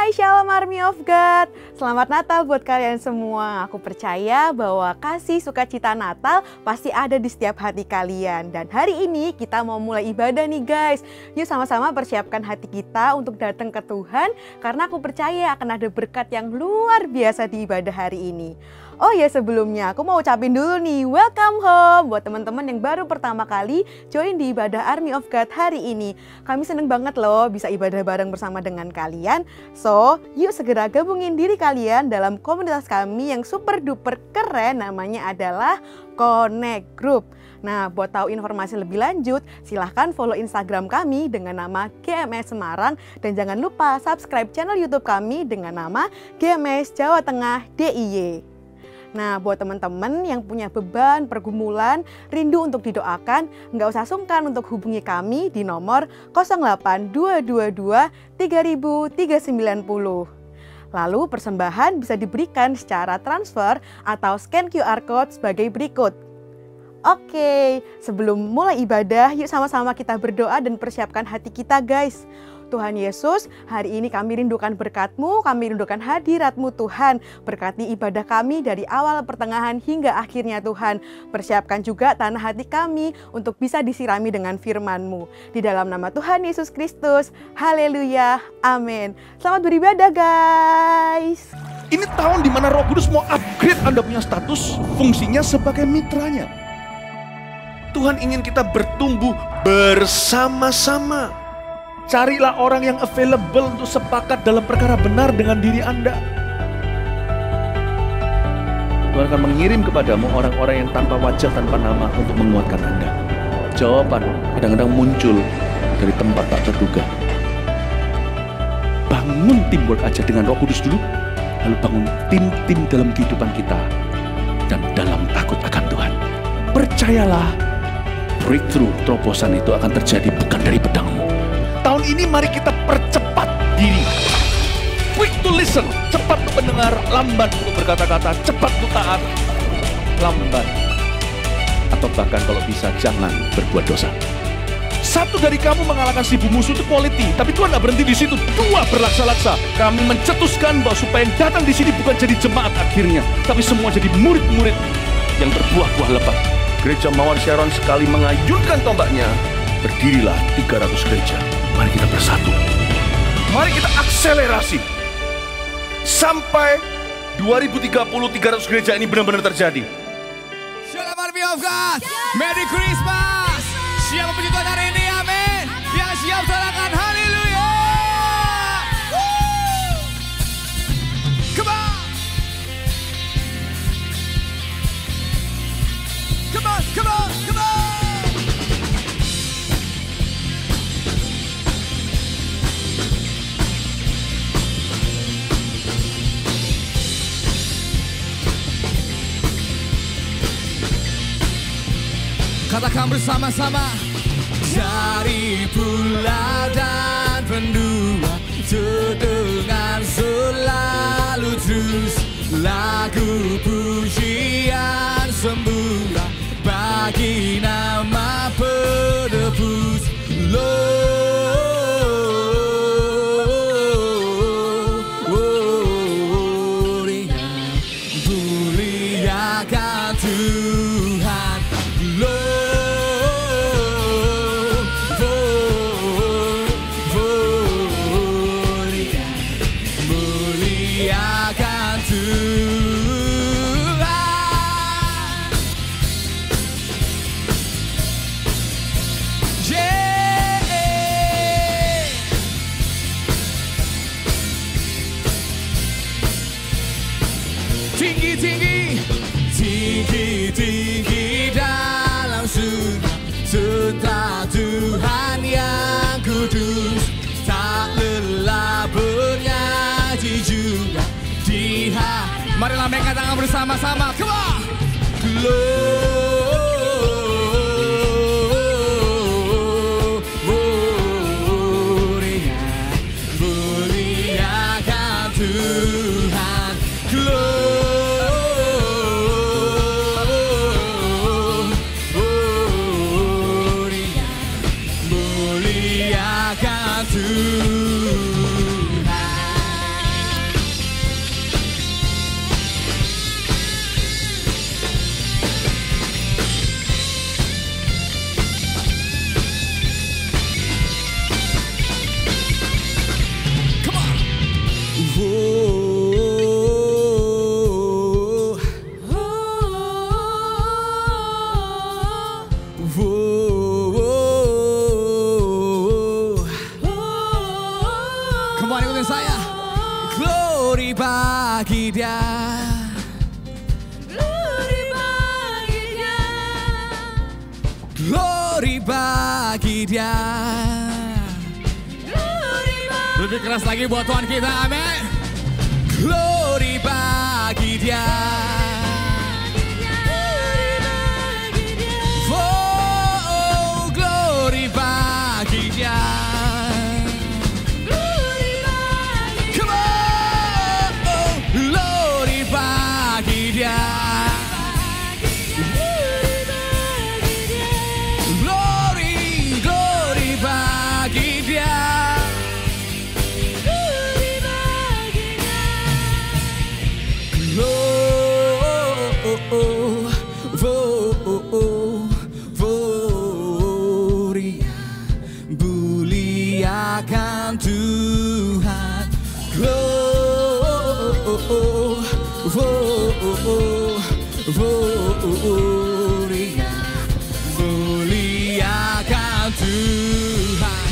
Hai Shalom Army of God, selamat Natal buat kalian semua. Aku percaya bahwa kasih sukacita Natal pasti ada di setiap hati kalian. Dan hari ini kita mau mulai ibadah nih guys. Yuk sama-sama persiapkan hati kita untuk datang ke Tuhan, karena aku percaya akan ada berkat yang luar biasa di ibadah hari ini. Oh ya, sebelumnya aku mau ucapin dulu nih welcome home buat teman-teman yang baru pertama kali join di ibadah Army of God hari ini. Kami seneng banget loh bisa ibadah bareng bersama dengan kalian. So, yuk segera gabungin diri kalian dalam komunitas kami yang super duper keren, namanya adalah Connect Group. Nah, buat tahu informasi lebih lanjut, silahkan follow Instagram kami dengan nama GMS Semarang. Dan jangan lupa subscribe channel YouTube kami dengan nama GMS Jawa Tengah DIY. Nah, buat teman-teman yang punya beban, pergumulan, rindu untuk didoakan, nggak usah sungkan untuk hubungi kami di nomor 08222 30390. Lalu persembahan bisa diberikan secara transfer atau scan QR Code sebagai berikut. Oke, sebelum mulai ibadah, yuk sama-sama kita berdoa dan persiapkan hati kita guys. Tuhan Yesus, hari ini kami rindukan berkat-Mu, kami rindukan hadirat-Mu Tuhan. Berkati ibadah kami dari awal, pertengahan, hingga akhirnya Tuhan. Persiapkan juga tanah hati kami untuk bisa disirami dengan firman-Mu. Di dalam nama Tuhan Yesus Kristus, haleluya, amin. Selamat beribadah guys. Ini tahun di mana Roh Kudus mau upgrade Anda punya status, fungsinya sebagai mitranya. Tuhan ingin kita bertumbuh bersama-sama. Carilah orang yang available untuk sepakat dalam perkara benar dengan diri Anda. Tuhan akan mengirim kepadamu orang-orang yang tanpa wajah, tanpa nama untuk menguatkan Anda. Jawaban kadang-kadang muncul dari tempat tak terduga. Bangun teamwork aja dengan Roh Kudus dulu, lalu bangun tim-tim dalam kehidupan kita dan dalam takut akan Tuhan. Percayalah, breakthrough, terobosan itu akan terjadi bukan dari pedangmu. Tahun ini mari kita percepat diri. Quick to listen, cepat untuk mendengar, lambat untuk berkata-kata, cepat untuk taat, lambat. Atau bahkan kalau bisa jangan berbuat dosa. Satu dari kamu mengalahkan 1000 musuh itu quality, tapi Tuhan tidak berhenti di situ. 2 berlaksa-laksa. Kami mencetuskan bahwa supaya yang datang di sini bukan jadi jemaat akhirnya, tapi semua jadi murid-murid yang berbuah-buah lebat. Gereja Mawar Sharon sekali mengayunkan tombaknya, berdirilah 300 gereja. Mari kita bersatu. Mari kita akselerasi. Sampai 2030 300 gereja ini benar-benar terjadi. Shalom Army of God. Merry Christmas. Siapa puji Tuhan hari ini? Amin. Yang siap sorakan haleluya. Come on. Come on, come on, come on. Katakan bersama-sama. Dari pula dan pendua, terdengar selalu terus lagu pujian sembah bagi nama penebus. Muliakan Tuhan. Tinggi-tinggi, tinggi-tinggi dalam surga, serta Tuhan yang kudus, tak lelah bernyanyi juga di hati. Marilah angkat tangan bersama-sama, come on! Muliakan Tuhan, muliakan Tuhan. semua ikutin saya. Glory bagi Dia. Glory bagi Dia. Glory bagi Dia. Glory bagi Lebih keras lagi buat Tuhan kita, amin. Glory bagi Dia. Oh, glory bagi Dia. Come on, oh, glory bagi Dia. Glory, glory bagi Dia. Muliakan Tuhan. Gloria, muliakan Tuhan.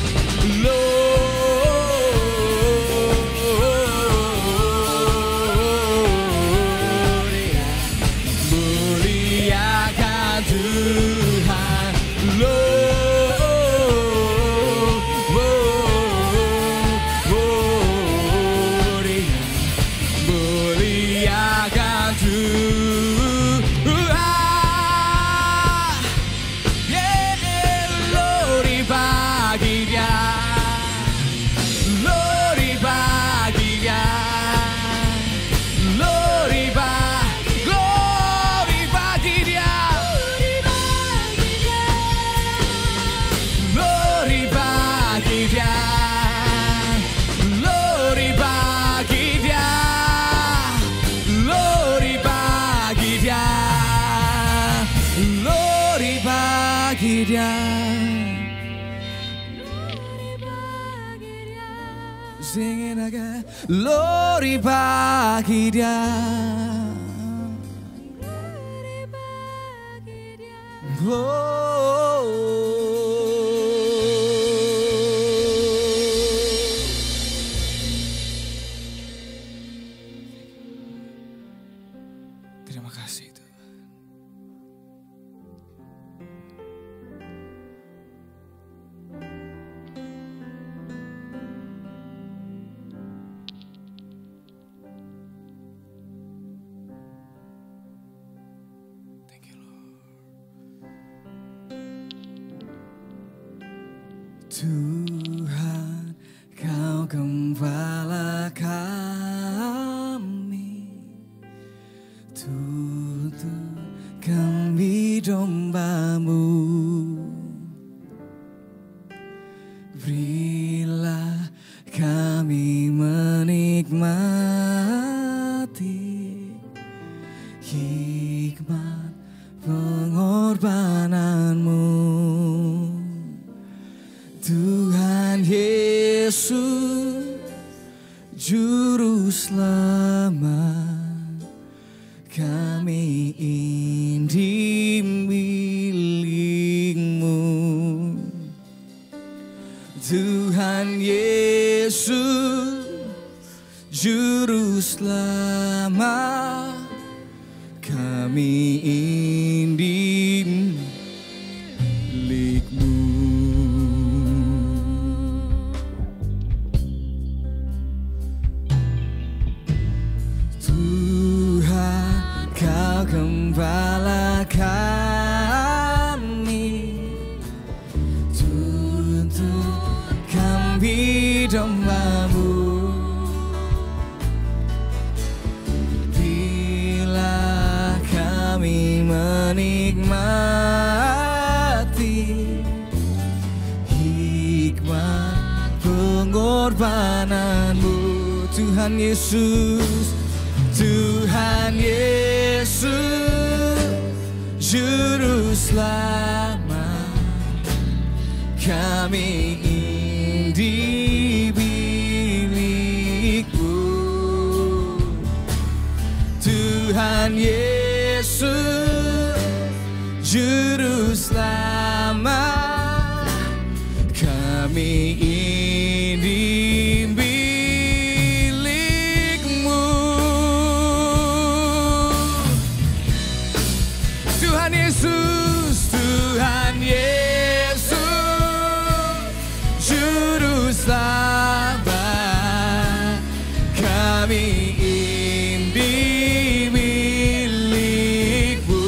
Gloria, muliakan Tuhan. Gloria, muliakan Tuhan. Yeah, glory bagi Dia. Glory bagi Dia. Glory bagi Dia. Glory bagi Dia. Glory bagi Dia. Glory bagi Dia. Glory bagi Dia. Singing again. Glory bagi Dia. Terima kasih Tuhan. Thank you Lord. Tuhan, Kau gembala kami, tuntun kami domba-Mu. Berilah kami menikmati hikmat pengorbanan-Mu. Tuhan Yesus, Juru Selamat, kami ini milik-Mu. Tuhan Yesus, Juru Selamat, kami ini milik-Mu. Tuhan, Kau gembala kami, tuntun kami domba-Mu. Bila kami menikmati hikmat pengorbanan-Mu. Tuhan Yesus, Tuhan Yesus, Juru Selamat, kami ini milik-Mu. Tuhan Yesus, Juru Selamat, kami ini milik-Mu. kami ini milik-Mu.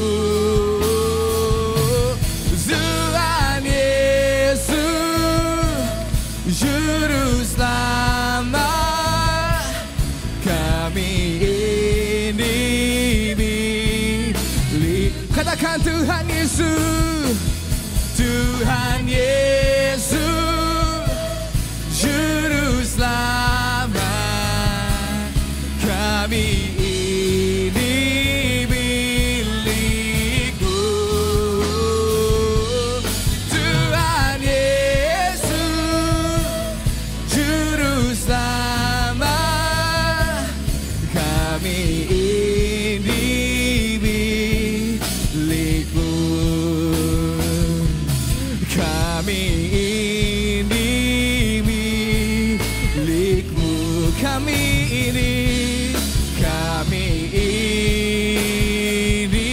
Tuhan Yesus, Juru Selamat, kami ini milik. Katakan Tuhan Yesus, Tuhan Yesus, Juru Selamat, kami ini milik-Mu. Tuhan Yesus, Juru Selamat, kami ini milik-Mu. Kami ini milik-Mu. Kami ini milik-Mu.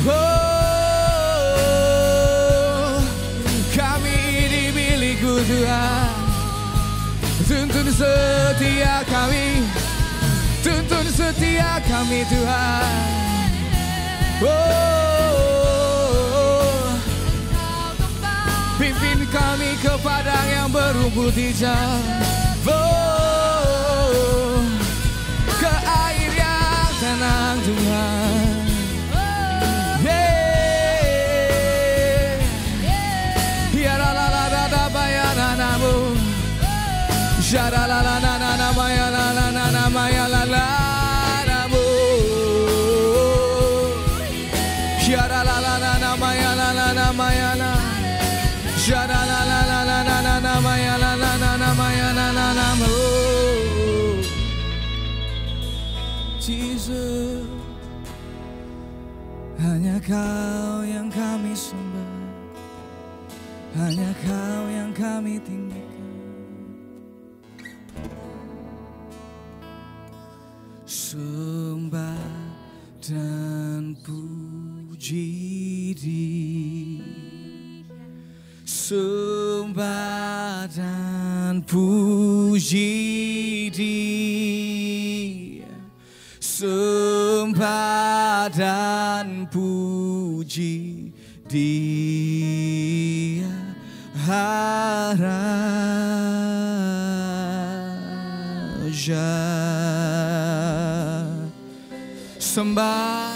Oh, kami ini milik-Mu Tuhan. Tuntun setia kami, tuntun setia kami Tuhan. Oh, pimpin kami ke padang yang berumput hijau. Oh, ke air yang tenang Tuhan. Ya la la la la la bayana namu. Shara la la la la la maya la la la la maya la la namu. Shara la la la la maya la la la maya la. Shara la la la la la la la maya la la la la maya la la namu. Jesus, hanya Kau yang kami sembah, hanya Kau yang kami tinggikan. Sembah dan puji Dia, sembah dan puji Dia, sembah dan puji Dia, Raja. Sembah,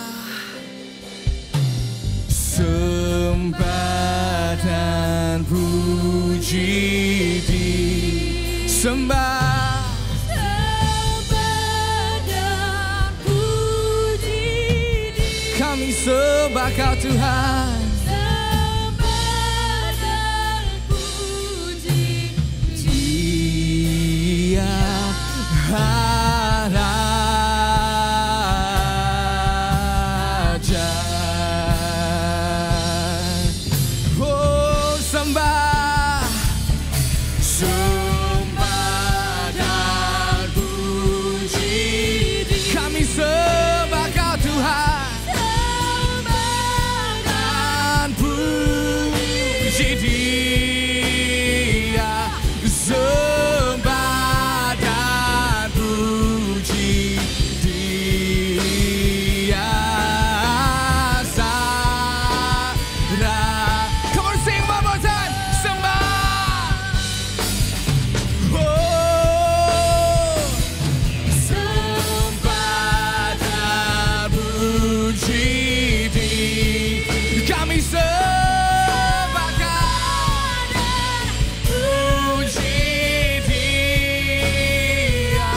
sembah dan puji Dia, sembah, sembah dan puji Dia. Kami sembah Kau Tuhan. Sembah dan puji Dia, Raja. Oh, sembah, sembah dan puji Dia. Kami sembah Kau Tuhan. sembah Dan puji Dia, sembah dan puji Dia, Sarah. Come on, sing one more time. Sembah. Oh, sembah dan puji Dia. Kami sembah dan puji Dia,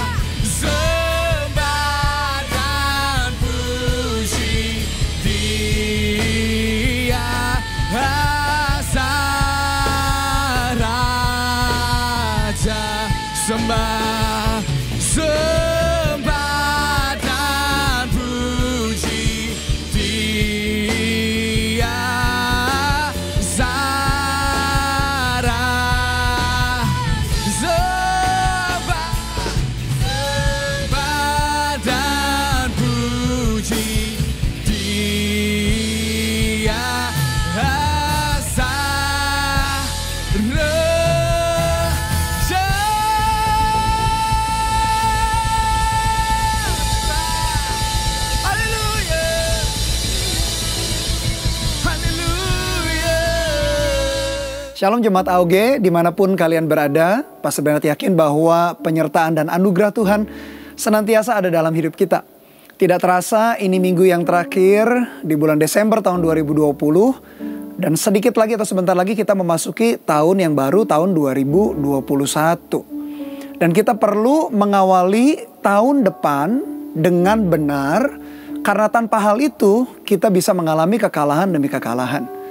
sembah dan puji Dia, Shalom Jemaat AOG, dimanapun kalian berada, Pastor Bernard yakin bahwa penyertaan dan anugerah Tuhan senantiasa ada dalam hidup kita. Tidak terasa ini minggu yang terakhir di bulan Desember tahun 2020, dan sedikit lagi atau sebentar lagi kita memasuki tahun yang baru, tahun 2021. Dan kita perlu mengawali tahun depan dengan benar, karena tanpa hal itu kita bisa mengalami kekalahan demi kekalahan.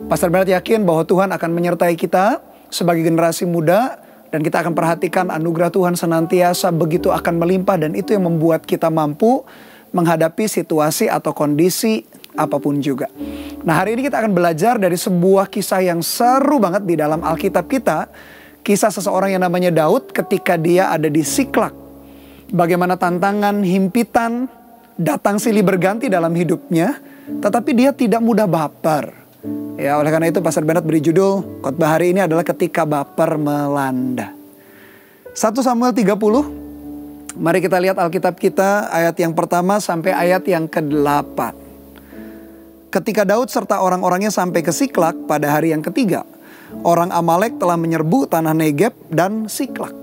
Pastor Bernard yakin bahwa Tuhan akan menyertai kita sebagai generasi muda, dan kita akan perhatikan anugerah Tuhan senantiasa begitu akan melimpah, dan itu yang membuat kita mampu menghadapi situasi atau kondisi apapun juga. Nah, hari ini kita akan belajar dari sebuah kisah yang seru banget di dalam Alkitab kita. Kisah seseorang yang namanya Daud ketika dia ada di Siklak. Bagaimana tantangan, himpitan, datang silih berganti dalam hidupnya, tetapi dia tidak mudah baper. Ya, oleh karena itu Pastor Bernard beri judul khotbah hari ini adalah ketika baper melanda. 1 Samuel 30. Mari kita lihat Alkitab kita ayat yang pertama sampai ayat yang ke-8. Ketika Daud serta orang-orangnya sampai ke Siklak pada hari yang ketiga, orang Amalek telah menyerbu tanah Negeb dan Siklak.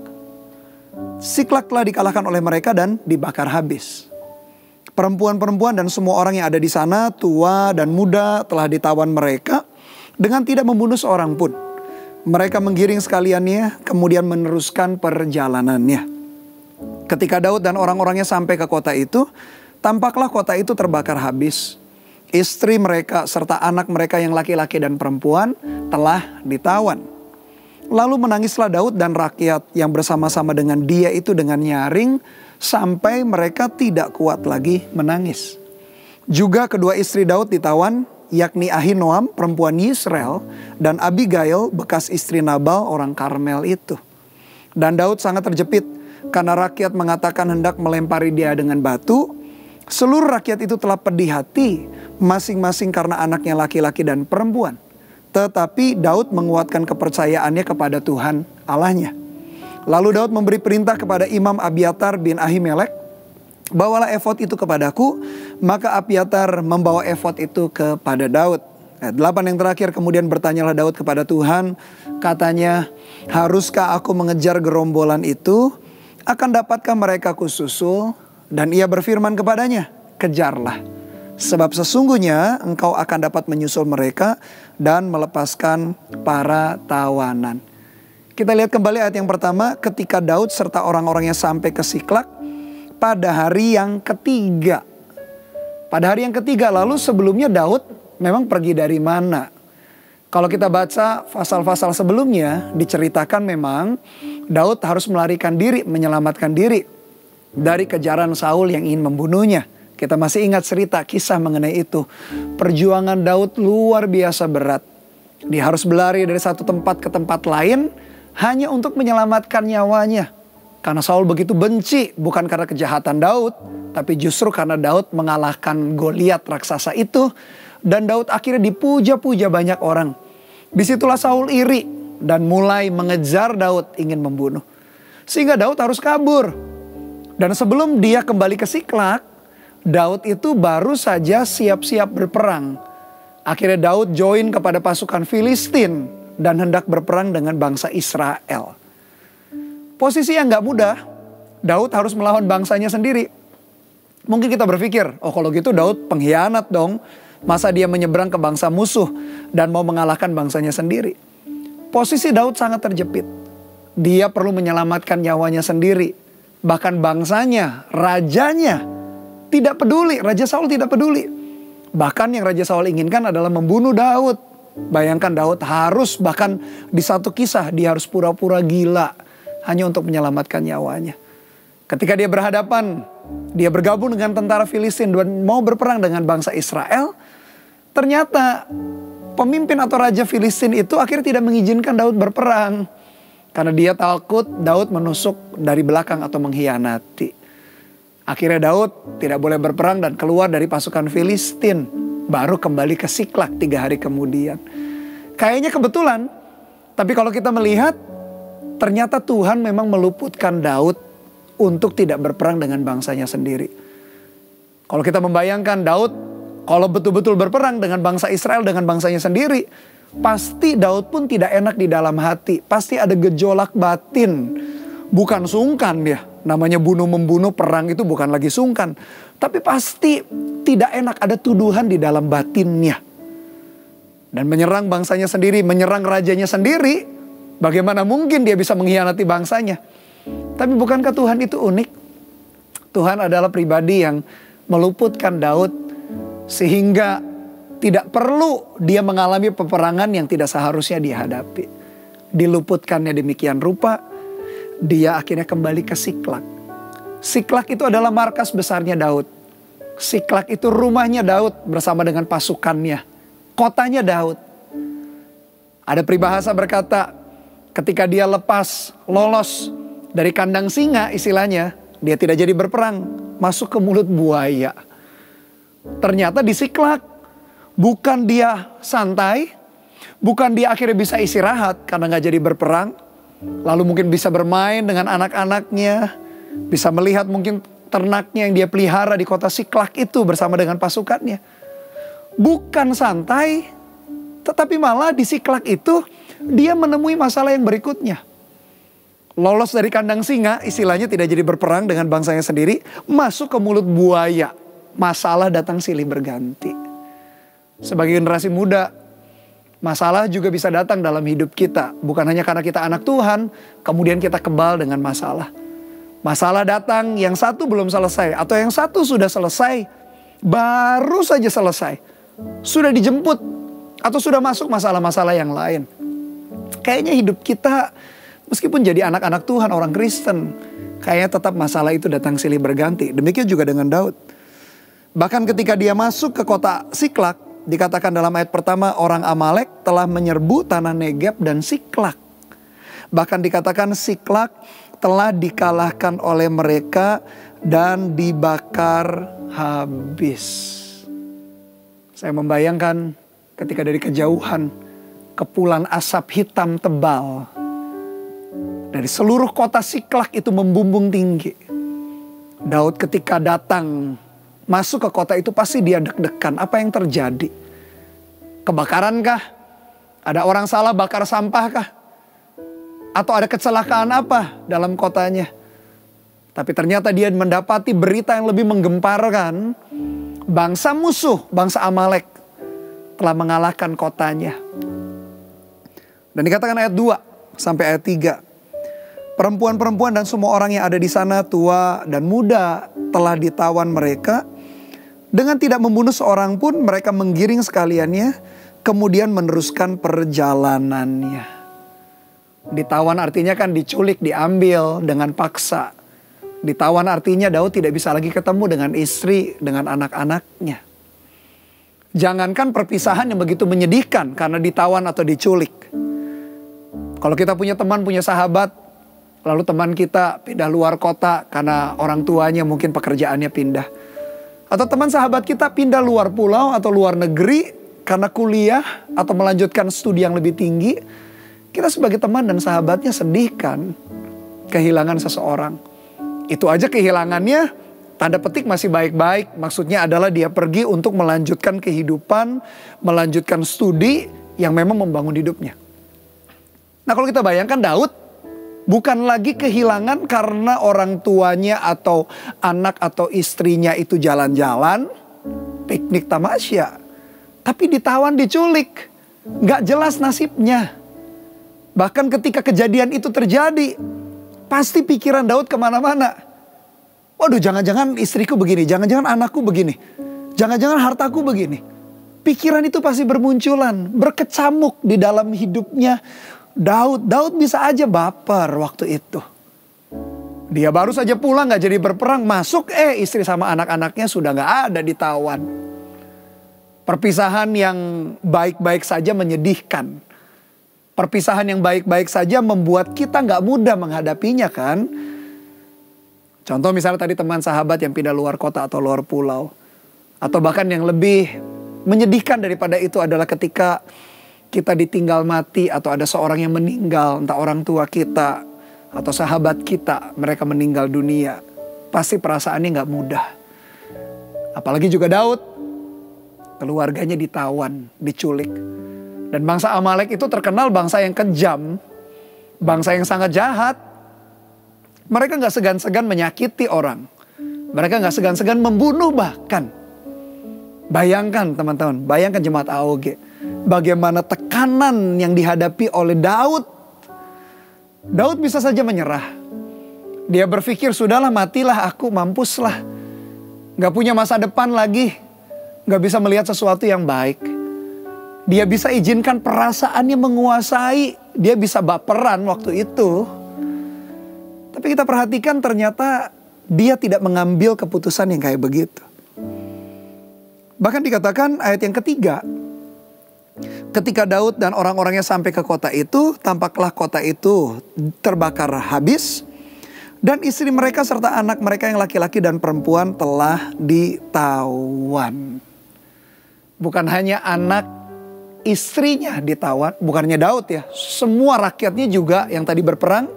Siklak telah dikalahkan oleh mereka dan dibakar habis. Perempuan-perempuan dan semua orang yang ada di sana, tua dan muda, telah ditawan mereka dengan tidak membunuh seorang pun. Mereka menggiring sekaliannya, kemudian meneruskan perjalanannya. Ketika Daud dan orang-orangnya sampai ke kota itu, tampaklah kota itu terbakar habis. Istri mereka serta anak mereka yang laki-laki dan perempuan telah ditawan. Lalu menangislah Daud dan rakyat yang bersama-sama dengan dia itu dengan nyaring, sampai mereka tidak kuat lagi menangis. Juga kedua istri Daud ditawan, yakni Ahinoam perempuan Yisrael dan Abigail bekas istri Nabal orang Karmel itu. Dan Daud sangat terjepit karena rakyat mengatakan hendak melempari dia dengan batu. Seluruh rakyat itu telah pedih hati masing-masing karena anaknya laki-laki dan perempuan. Tetapi Daud menguatkan kepercayaannya kepada Tuhan Allahnya. Lalu Daud memberi perintah kepada Imam Abiatar bin Ahimelek, bawalah efod itu kepadaku. Maka Abiatar membawa efod itu kepada Daud. Ayat 8 yang terakhir, kemudian bertanyalah Daud kepada Tuhan. Katanya, haruskah aku mengejar gerombolan itu? Akan dapatkah mereka kususul? Dan ia berfirman kepadanya, kejarlah. Sebab sesungguhnya engkau akan dapat menyusul mereka dan melepaskan para tawanan. Kita lihat kembali ayat yang pertama, ketika Daud serta orang-orangnya sampai ke Siklak pada hari yang ketiga. Pada hari yang ketiga, lalu sebelumnya Daud memang pergi dari mana? Kalau kita baca pasal-pasal sebelumnya, diceritakan memang Daud harus melarikan diri, menyelamatkan diri dari kejaran Saul yang ingin membunuhnya. Kita masih ingat cerita kisah mengenai itu. Perjuangan Daud luar biasa berat. Dia harus berlari dari satu tempat ke tempat lain hanya untuk menyelamatkan nyawanya. Karena Saul begitu benci, bukan karena kejahatan Daud, tapi justru karena Daud mengalahkan Goliat raksasa itu. Dan Daud akhirnya dipuja-puja banyak orang. Disitulah Saul iri dan mulai mengejar Daud, ingin membunuh. Sehingga Daud harus kabur. Dan sebelum dia kembali ke Siklak, Daud itu baru saja siap-siap berperang. Akhirnya Daud join kepada pasukan Filistin dan hendak berperang dengan bangsa Israel. Posisi yang gak mudah, Daud harus melawan bangsanya sendiri. Mungkin kita berpikir, oh kalau gitu Daud pengkhianat dong. Masa dia menyeberang ke bangsa musuh dan mau mengalahkan bangsanya sendiri. Posisi Daud sangat terjepit. Dia perlu menyelamatkan nyawanya sendiri. Bahkan bangsanya, rajanya tidak peduli, Raja Saul tidak peduli. Bahkan yang Raja Saul inginkan adalah membunuh Daud. Bayangkan Daud harus, bahkan di satu kisah dia harus pura-pura gila hanya untuk menyelamatkan nyawanya. Ketika dia berhadapan, dia bergabung dengan tentara Filistin dan mau berperang dengan bangsa Israel. Ternyata pemimpin atau Raja Filistin itu akhirnya tidak mengizinkan Daud berperang. Karena dia takut Daud menusuk dari belakang atau mengkhianati. Akhirnya Daud tidak boleh berperang dan keluar dari pasukan Filistin. Baru kembali ke Siklak 3 hari kemudian. Kayaknya kebetulan. Tapi kalau kita melihat, ternyata Tuhan memang meluputkan Daud untuk tidak berperang dengan bangsanya sendiri. Kalau kita membayangkan Daud, kalau betul-betul berperang dengan bangsa Israel, dengan bangsanya sendiri, Pasti Daud pun tidak enak di dalam hati. Pasti ada gejolak batin. Bukan sungkan ya. Namanya bunuh-membunuh, perang itu bukan lagi sungkan. Tapi pasti tidak enak, ada tuduhan di dalam batinnya. Dan menyerang bangsanya sendiri, menyerang rajanya sendiri. Bagaimana mungkin dia bisa mengkhianati bangsanya? Tapi bukankah Tuhan itu unik? Tuhan adalah pribadi yang meluputkan Daud sehingga tidak perlu dia mengalami peperangan yang tidak seharusnya dia hadapi. Diluputkannya demikian rupa, dia akhirnya kembali ke Siklak. Siklak itu adalah markas besarnya Daud. Siklak itu rumahnya Daud bersama dengan pasukannya. Kotanya Daud. Ada peribahasa berkata, ketika dia lolos dari kandang singa istilahnya, dia tidak jadi berperang, masuk ke mulut buaya. Ternyata di Siklak, bukan dia santai, bukan dia akhirnya bisa istirahat karena gak jadi berperang. Lalu mungkin bisa bermain dengan anak-anaknya, bisa melihat mungkin ternaknya yang dia pelihara di kota Siklak itu bersama dengan pasukannya. Bukan santai, tetapi malah di Siklak itu dia menemui masalah yang berikutnya. Lolos dari kandang singa, istilahnya tidak jadi berperang dengan bangsanya sendiri, masuk ke mulut buaya. Masalah datang silih berganti. Sebagai generasi muda, masalah juga bisa datang dalam hidup kita. Bukan hanya karena kita anak Tuhan, kemudian kita kebal dengan masalah. Masalah datang, yang satu belum selesai, atau yang satu sudah selesai, baru saja selesai. Sudah dijemput, atau sudah masuk masalah-masalah yang lain. Kayaknya hidup kita, meskipun jadi anak-anak Tuhan, orang Kristen, kayaknya tetap masalah itu datang silih berganti. Demikian juga dengan Daud. Bahkan ketika dia masuk ke kota Siklak, dikatakan dalam ayat pertama, orang Amalek telah menyerbu tanah Negeb dan Siklak. Bahkan dikatakan Siklak telah dikalahkan oleh mereka dan dibakar habis. Saya membayangkan ketika dari kejauhan, kepulan asap hitam tebal dari seluruh kota Siklak itu membumbung tinggi. Daud ketika datang masuk ke kota itu pasti dia deg-degan. Apa yang terjadi? Kebakaran kah? Ada orang salah bakar sampah kah? Atau ada kecelakaan apa dalam kotanya? Tapi ternyata dia mendapati berita yang lebih menggemparkan. Bangsa musuh, bangsa Amalek telah mengalahkan kotanya. Dan dikatakan ayat 2 sampai ayat 3. Perempuan-perempuan dan semua orang yang ada di sana, tua dan muda, telah ditawan mereka. Dengan tidak membunuh seorang pun, mereka menggiring sekaliannya, kemudian meneruskan perjalanannya. Ditawan artinya kan diculik, diambil dengan paksa. Ditawan artinya Daud tidak bisa lagi ketemu dengan istri, dengan anak-anaknya. Jangankan perpisahan yang begitu menyedihkan karena ditawan atau diculik. Kalau kita punya teman, punya sahabat, lalu teman kita pindah luar kota karena orang tuanya mungkin pekerjaannya pindah. Atau teman sahabat kita pindah luar pulau atau luar negeri karena kuliah atau melanjutkan studi yang lebih tinggi. Kita sebagai teman dan sahabatnya sedih kan kehilangan seseorang. Itu aja kehilangannya tanda petik masih baik-baik. Maksudnya adalah dia pergi untuk melanjutkan kehidupan, melanjutkan studi yang memang membangun hidupnya. Nah kalau kita bayangkan Daud, bukan lagi kehilangan karena orang tuanya atau anak atau istrinya itu jalan-jalan, piknik tamasya. Tapi ditawan, diculik. Gak jelas nasibnya. Bahkan ketika kejadian itu terjadi, pasti pikiran Daud kemana-mana. Waduh, jangan-jangan istriku begini, jangan-jangan anakku begini, jangan-jangan hartaku begini. Pikiran itu pasti bermunculan, berkecamuk di dalam hidupnya Daud. Daud bisa aja baper waktu itu. Dia baru saja pulang gak jadi berperang, masuk istri sama anak-anaknya sudah gak ada, ditawan. Perpisahan yang baik-baik saja menyedihkan. Perpisahan yang baik-baik saja membuat kita gak mudah menghadapinya kan. Contoh misalnya tadi teman sahabat yang pindah luar kota atau luar pulau. Atau bahkan yang lebih menyedihkan daripada itu adalah ketika kita ditinggal mati atau ada seorang yang meninggal, entah orang tua kita atau sahabat kita, mereka meninggal dunia. Pasti perasaannya gak mudah. Apalagi juga Daud, keluarganya ditawan, diculik. Dan bangsa Amalek itu terkenal bangsa yang kejam, bangsa yang sangat jahat. Mereka gak segan-segan menyakiti orang. Mereka gak segan-segan membunuh bahkan. Bayangkan teman-teman, bayangkan jemaat AOG. Bagaimana tekanan yang dihadapi oleh Daud. Daud bisa saja menyerah. Dia berpikir, sudahlah matilah aku, mampuslah. Gak punya masa depan lagi. Gak bisa melihat sesuatu yang baik. Dia bisa izinkan perasaannya menguasai. Dia bisa baperan waktu itu. Tapi kita perhatikan ternyata dia tidak mengambil keputusan yang kayak begitu. Bahkan dikatakan ayat yang ketiga. Ketika Daud dan orang-orangnya sampai ke kota itu, tampaklah kota itu terbakar habis. Dan istri mereka serta anak mereka yang laki-laki dan perempuan telah ditawan. Bukan hanya anak istrinya ditawan, bukannya Daud ya. Semua rakyatnya juga yang tadi berperang,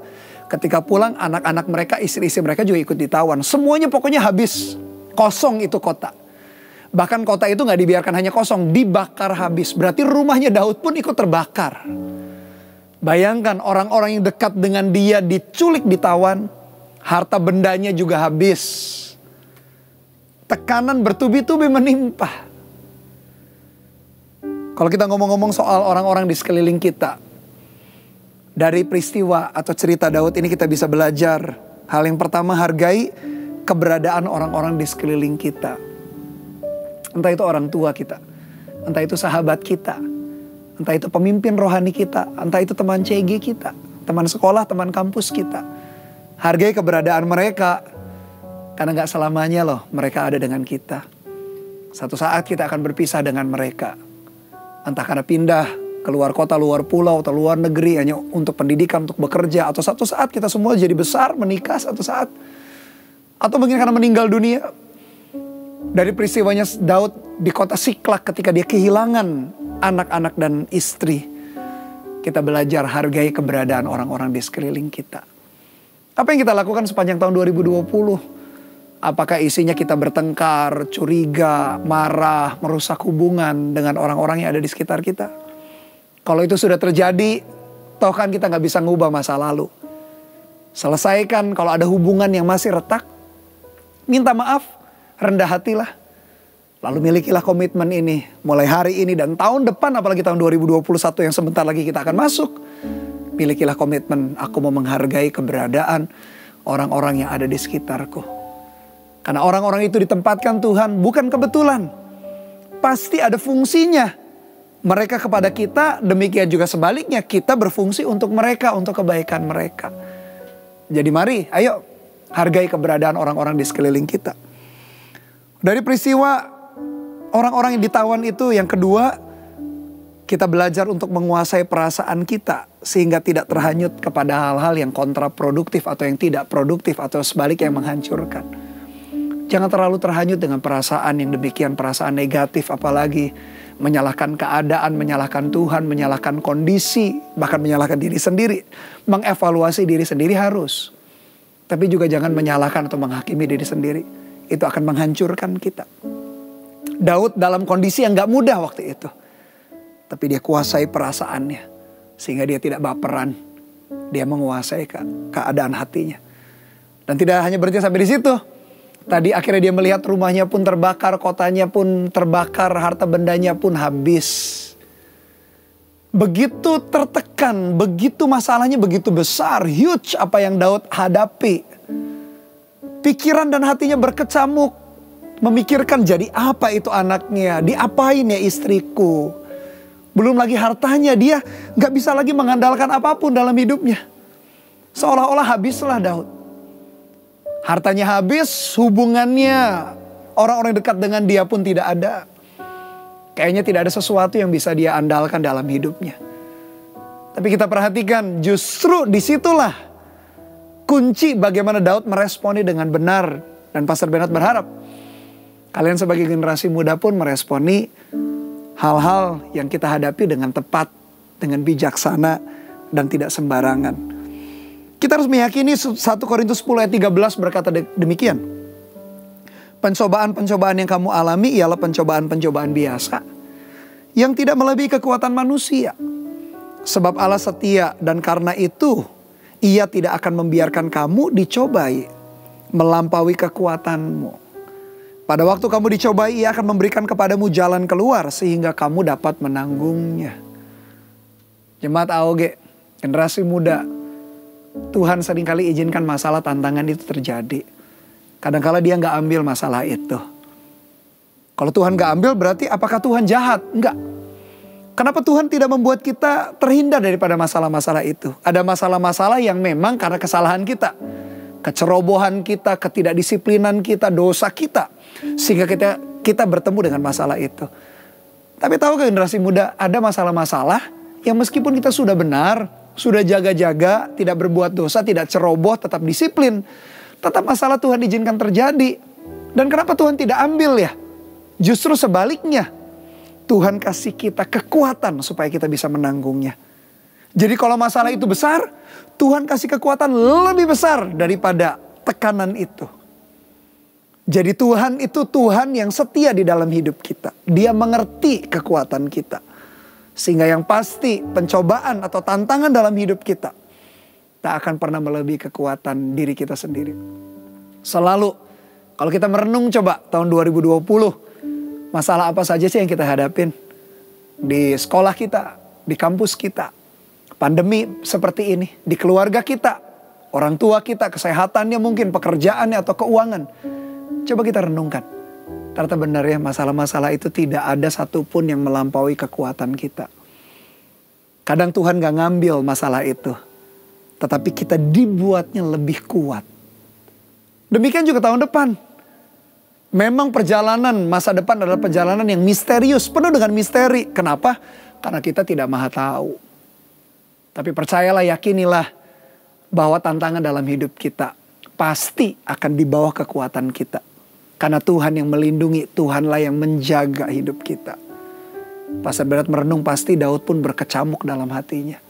ketika pulang anak-anak mereka, istri-istri mereka juga ikut ditawan. Semuanya pokoknya habis, kosong itu kota. Bahkan kota itu gak dibiarkan hanya kosong, dibakar habis. Berarti rumahnya Daud pun ikut terbakar. Bayangkan orang-orang yang dekat dengan dia diculik, ditawan. Harta bendanya juga habis. Tekanan bertubi-tubi menimpa. Kalau kita ngomong-ngomong soal orang-orang di sekeliling kita, dari peristiwa atau cerita Daud ini kita bisa belajar. Hal yang pertama, hargai keberadaan orang-orang di sekeliling kita. Entah itu orang tua kita, entah itu sahabat kita, entah itu pemimpin rohani kita, entah itu teman CG kita, teman sekolah, teman kampus kita. Hargai keberadaan mereka, karena gak selamanya loh mereka ada dengan kita. Satu saat kita akan berpisah dengan mereka. Entah karena pindah keluar kota, luar pulau, atau luar negeri hanya untuk pendidikan, untuk bekerja. Atau satu saat kita semua jadi besar, menikah satu saat. Atau mungkin karena meninggal dunia. Dari peristiwanya Daud di kota Siklak ketika dia kehilangan anak-anak dan istri. Kita belajar hargai keberadaan orang-orang di sekeliling kita. Apa yang kita lakukan sepanjang tahun 2020? Apakah isinya kita bertengkar, curiga, marah, merusak hubungan dengan orang-orang yang ada di sekitar kita? Kalau itu sudah terjadi, toh kan kita gak bisa ngubah masa lalu. Selesaikan kalau ada hubungan yang masih retak. Minta maaf, rendah hatilah. Lalu milikilah komitmen ini. Mulai hari ini dan tahun depan, apalagi tahun 2021 yang sebentar lagi kita akan masuk. Milikilah komitmen, aku mau menghargai keberadaan orang-orang yang ada di sekitarku. Karena orang-orang itu ditempatkan Tuhan bukan kebetulan. Pasti ada fungsinya. Mereka kepada kita, demikian juga sebaliknya. Kita berfungsi untuk mereka, untuk kebaikan mereka. Jadi mari, ayo hargai keberadaan orang-orang di sekeliling kita. Dari peristiwa orang-orang yang ditawan itu, yang kedua, kita belajar untuk menguasai perasaan kita. Sehingga tidak terhanyut kepada hal-hal yang kontraproduktif atau yang tidak produktif atau sebaliknya yang menghancurkan. Jangan terlalu terhanyut dengan perasaan yang demikian, perasaan negatif, apalagi menyalahkan keadaan, menyalahkan Tuhan, menyalahkan kondisi, bahkan menyalahkan diri sendiri. Mengevaluasi diri sendiri harus. Tapi juga jangan menyalahkan atau menghakimi diri sendiri. Itu akan menghancurkan kita. Daud dalam kondisi yang gak mudah waktu itu. Tapi dia kuasai perasaannya. Sehingga dia tidak baperan. Dia menguasai keadaan hatinya. Dan tidak hanya berhenti sampai di situ. Tadi akhirnya dia melihat rumahnya pun terbakar, kotanya pun terbakar, harta bendanya pun habis. Begitu tertekan, begitu masalahnya begitu besar, huge apa yang Daud hadapi. Pikiran dan hatinya berkecamuk, memikirkan jadi apa itu anaknya, diapain ya istriku. Belum lagi hartanya, dia gak bisa lagi mengandalkan apapun dalam hidupnya. Seolah-olah habislah Daud. Hartanya habis, hubungannya, orang-orang dekat dengan dia pun tidak ada. Kayaknya tidak ada sesuatu yang bisa dia andalkan dalam hidupnya. Tapi kita perhatikan, justru disitulah kunci bagaimana Daud meresponi dengan benar. Dan Pastor Bernard berharap kalian sebagai generasi muda pun meresponi hal-hal yang kita hadapi dengan tepat, dengan bijaksana, dan tidak sembarangan. Kita harus meyakini 1 Korintus 10 ayat 13 berkata demikian. Pencobaan-pencobaan yang kamu alami ialah pencobaan-pencobaan biasa yang tidak melebihi kekuatan manusia. Sebab Allah setia dan karena itu Ia tidak akan membiarkan kamu dicobai melampaui kekuatanmu. Pada waktu kamu dicobai, Ia akan memberikan kepadamu jalan keluar sehingga kamu dapat menanggungnya. Jemaat AOG, generasi muda, Tuhan seringkali izinkan masalah tantangan itu terjadi. Kadang-kala Dia nggak ambil masalah itu. Kalau Tuhan nggak ambil berarti apakah Tuhan jahat? Enggak. Kenapa Tuhan tidak membuat kita terhindar daripada masalah-masalah itu? Ada masalah-masalah yang memang karena kesalahan kita. Kecerobohan kita, ketidakdisiplinan kita, dosa kita. Sehingga kita bertemu dengan masalah itu. Tapi tahu ke generasi muda, ada masalah-masalah yang meskipun kita sudah benar, sudah jaga-jaga, tidak berbuat dosa, tidak ceroboh, tetap disiplin. Tetap masalah Tuhan izinkan terjadi. Dan kenapa Tuhan tidak ambil ya? Justru sebaliknya. Tuhan kasih kita kekuatan supaya kita bisa menanggungnya. Jadi kalau masalah itu besar, Tuhan kasih kekuatan lebih besar daripada tekanan itu. Jadi Tuhan itu Tuhan yang setia di dalam hidup kita. Dia mengerti kekuatan kita. Sehingga yang pasti pencobaan atau tantangan dalam hidup kita tak akan pernah melebihi kekuatan diri kita sendiri. Selalu kalau kita merenung coba tahun 2020. Masalah apa saja sih yang kita hadapin? Di sekolah kita, di kampus kita. Pandemi seperti ini, di keluarga kita. Orang tua kita, kesehatannya mungkin, pekerjaannya atau keuangan. Coba kita renungkan. Ternyata benar ya masalah-masalah itu tidak ada satupun yang melampaui kekuatan kita. Kadang Tuhan gak ngambil masalah itu. Tetapi kita dibuatnya lebih kuat. Demikian juga tahun depan. Memang perjalanan masa depan adalah perjalanan yang misterius, penuh dengan misteri. Kenapa? Karena kita tidak maha tahu. Tapi percayalah, yakinilah bahwa tantangan dalam hidup kita pasti akan di bawah kekuatan kita. Karena Tuhan yang melindungi, Tuhanlah yang menjaga hidup kita. Pastor Berat merenung pasti Daud pun berkecamuk dalam hatinya.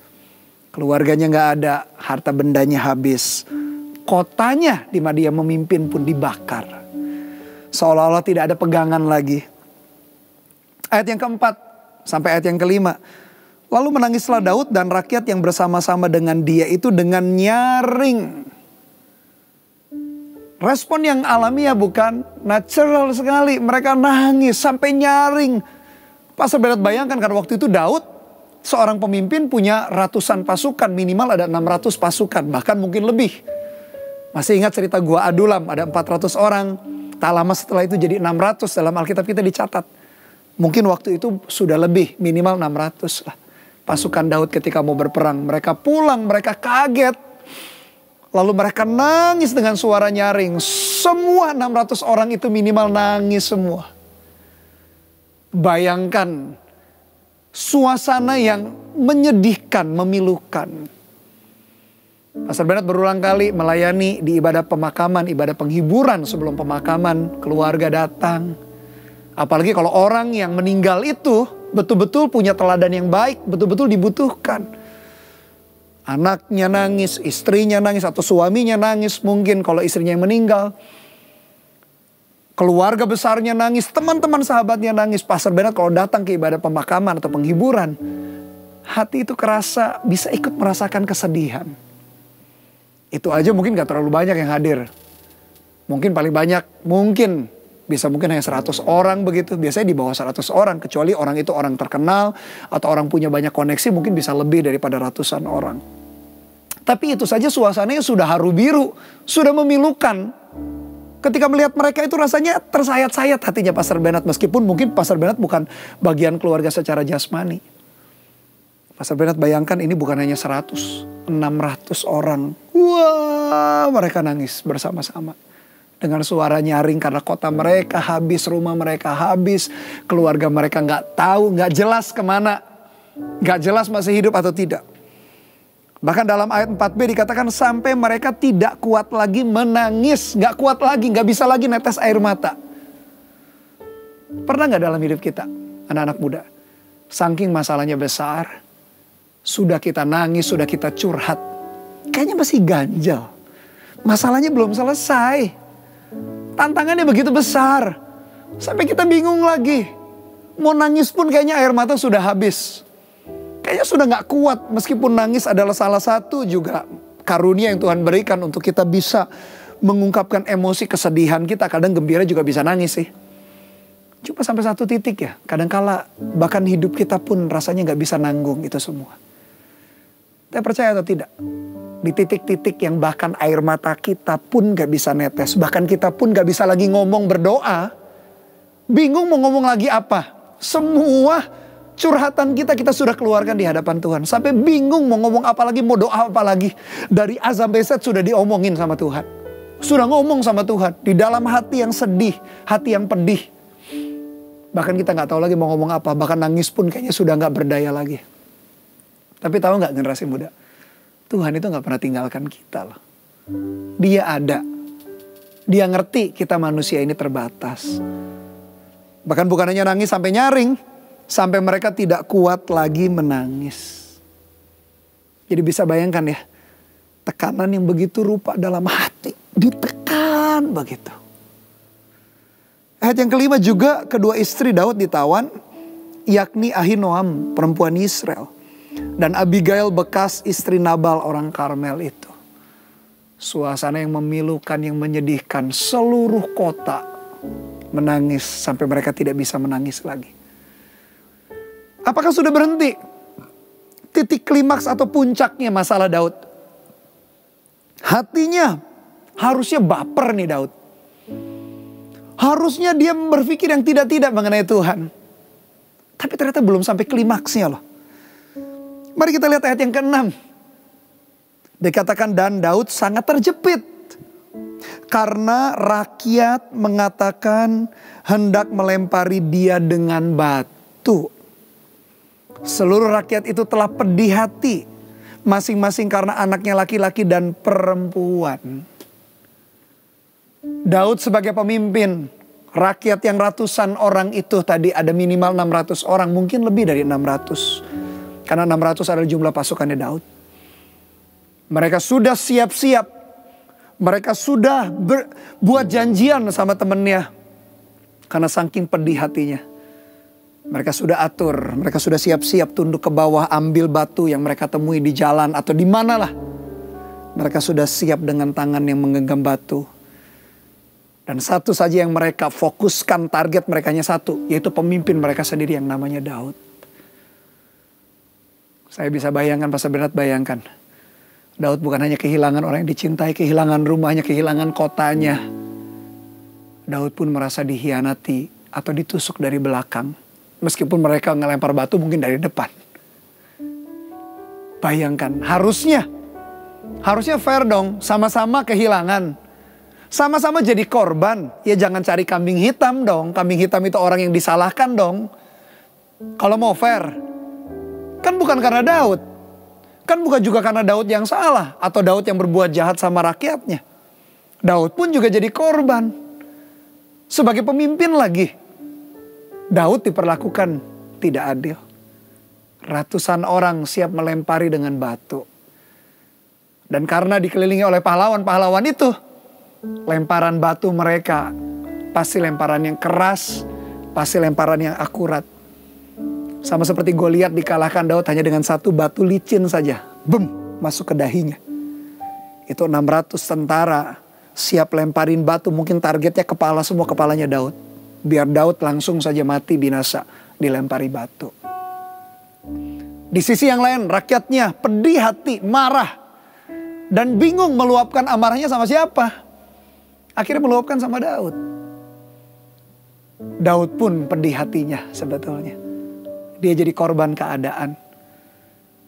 Keluarganya gak ada, harta bendanya habis. Kotanya di mana dia memimpin pun dibakar. Seolah-olah tidak ada pegangan lagi. Ayat yang keempat sampai ayat yang kelima. Lalu menangislah Daud dan rakyat yang bersama-sama dengan dia itu dengan nyaring. Respon yang alamiah bukan? Natural sekali. Mereka nangis sampai nyaring. Pastor Berat bayangkan kan waktu itu Daud seorang pemimpin punya ratusan pasukan. Minimal ada 600 pasukan. Bahkan mungkin lebih. Masih ingat cerita Gua Adulam ada 400 orang. Tak lama setelah itu jadi 600 dalam Alkitab kita dicatat. Mungkin waktu itu sudah lebih, minimal 600 lah. Pasukan Daud ketika mau berperang. Mereka pulang, mereka kaget. Lalu mereka nangis dengan suara nyaring. Semua 600 orang itu minimal nangis semua. Bayangkan suasana yang menyedihkan, memilukan. Pastor Bernard berulang kali melayani di ibadah pemakaman, ibadah penghiburan sebelum pemakaman, keluarga datang. Apalagi kalau orang yang meninggal itu betul-betul punya teladan yang baik, betul-betul dibutuhkan. Anaknya nangis, istrinya nangis, atau suaminya nangis mungkin kalau istrinya yang meninggal. Keluarga besarnya nangis, teman-teman sahabatnya nangis. Pastor Bernard kalau datang ke ibadah pemakaman atau penghiburan, hati itu kerasa bisa ikut merasakan kesedihan. Itu aja mungkin gak terlalu banyak yang hadir. Mungkin paling banyak, mungkin hanya 100 orang begitu. Biasanya di bawah 100 orang. Kecuali orang itu orang terkenal atau orang punya banyak koneksi, mungkin bisa lebih daripada ratusan orang. Tapi itu saja suasananya sudah haru biru. Sudah memilukan. Ketika melihat mereka itu rasanya tersayat-sayat hatinya Pastor Bernard. Meskipun mungkin Pastor Bernard bukan bagian keluarga secara jasmani. Pastor Bernard bayangkan ini bukan hanya 100, 600 orang. Wah, mereka nangis bersama-sama. Dengan suara nyaring karena kota mereka habis, rumah mereka habis. Keluarga mereka gak tahu, gak jelas kemana. Gak jelas masih hidup atau tidak. Bahkan dalam ayat 4b dikatakan sampai mereka tidak kuat lagi menangis. Gak kuat lagi, gak bisa lagi netes air mata. Pernah gak dalam hidup kita, anak-anak muda? Saking masalahnya besar, sudah kita nangis, sudah kita curhat. Kayaknya masih ganjal. Masalahnya belum selesai. Tantangannya begitu besar. Sampai kita bingung lagi. Mau nangis pun kayaknya air mata sudah habis. Kayaknya sudah gak kuat. Meskipun nangis adalah salah satu juga karunia yang Tuhan berikan untuk kita bisa mengungkapkan emosi kesedihan kita. Kadang gembira juga bisa nangis sih. Cuma sampai satu titik ya. Kadangkala bahkan hidup kita pun rasanya gak bisa nanggung itu semua. Kita percaya atau tidak? Di titik-titik yang bahkan air mata kita pun gak bisa netes. Bahkan kita pun gak bisa lagi ngomong berdoa. Bingung mau ngomong lagi apa. Semua curhatan kita sudah keluarkan di hadapan Tuhan. Sampai bingung mau ngomong apa lagi, mau doa apa lagi. Dari A sampai Z sudah diomongin sama Tuhan. Sudah ngomong sama Tuhan. Di dalam hati yang sedih, hati yang pedih. Bahkan kita gak tahu lagi mau ngomong apa. Bahkan nangis pun kayaknya sudah gak berdaya lagi. Tapi tahu gak generasi muda? Tuhan itu gak pernah tinggalkan kita loh. Dia ada. Dia ngerti kita manusia ini terbatas. Bahkan bukan hanya nangis sampai nyaring. Sampai mereka tidak kuat lagi menangis. Jadi bisa bayangkan ya. Tekanan yang begitu rupa dalam hati. Ditekan begitu. Ayat yang kelima juga kedua istri Daud ditawan. Yakni Ahinoam perempuan Israel. Dan Abigail bekas istri Nabal orang Karmel itu. Suasana yang memilukan, yang menyedihkan. Seluruh kota menangis sampai mereka tidak bisa menangis lagi. Apakah sudah berhenti? Titik klimaks atau puncaknya masalah Daud. Hatinya harusnya baper nih Daud. Harusnya dia berpikir yang tidak-tidak mengenai Tuhan. Tapi ternyata belum sampai klimaksnya loh. Mari kita lihat ayat yang ke-6. Dikatakan dan Daud sangat terjepit. Karena rakyat mengatakan hendak melempari dia dengan batu. Seluruh rakyat itu telah pedih hati. Masing-masing karena anaknya laki-laki dan perempuan. Daud sebagai pemimpin. Rakyat yang ratusan orang itu tadi ada minimal 600 orang. Mungkin lebih dari 600. Karena 600 adalah jumlah pasukannya Daud. Mereka sudah siap-siap. Mereka sudah buat janjian sama temennya. Karena saking pedih hatinya. Mereka sudah atur. Mereka sudah siap-siap tunduk ke bawah. Ambil batu yang mereka temui di jalan. Atau di manalah. Mereka sudah siap dengan tangan yang menggenggam batu. Dan satu saja yang mereka fokuskan, target mereka hanya satu. Yaitu pemimpin mereka sendiri yang namanya Daud. Saya bisa bayangkan, Pastor Bernard bayangkan. Daud bukan hanya kehilangan orang yang dicintai, kehilangan rumahnya, kehilangan kotanya. Daud pun merasa dihianati atau ditusuk dari belakang. Meskipun mereka ngelempar batu mungkin dari depan. Bayangkan, harusnya fair dong, sama-sama kehilangan. Sama-sama jadi korban. Ya jangan cari kambing hitam dong. Kambing hitam itu orang yang disalahkan dong. Kalau mau fair. Kan bukan karena Daud. Kan bukan juga karena Daud yang salah. Atau Daud yang berbuat jahat sama rakyatnya. Daud pun juga jadi korban. Sebagai pemimpin lagi. Daud diperlakukan tidak adil. Ratusan orang siap melempari dengan batu. Dan karena dikelilingi oleh pahlawan-pahlawan itu. Lemparan batu mereka pasti lemparan yang keras, pasti lemparan yang akurat. Sama seperti Goliat dikalahkan Daud hanya dengan satu batu licin saja. Bum, masuk ke dahinya. Itu 600 tentara siap lemparin batu, mungkin targetnya kepala, semua kepalanya Daud. Biar Daud langsung saja mati binasa dilempari batu. Di sisi yang lain rakyatnya pedih hati, marah. Dan bingung meluapkan amarahnya sama siapa. Akhirnya meluapkan sama Daud. Daud pun pedih hatinya sebetulnya. Dia jadi korban keadaan.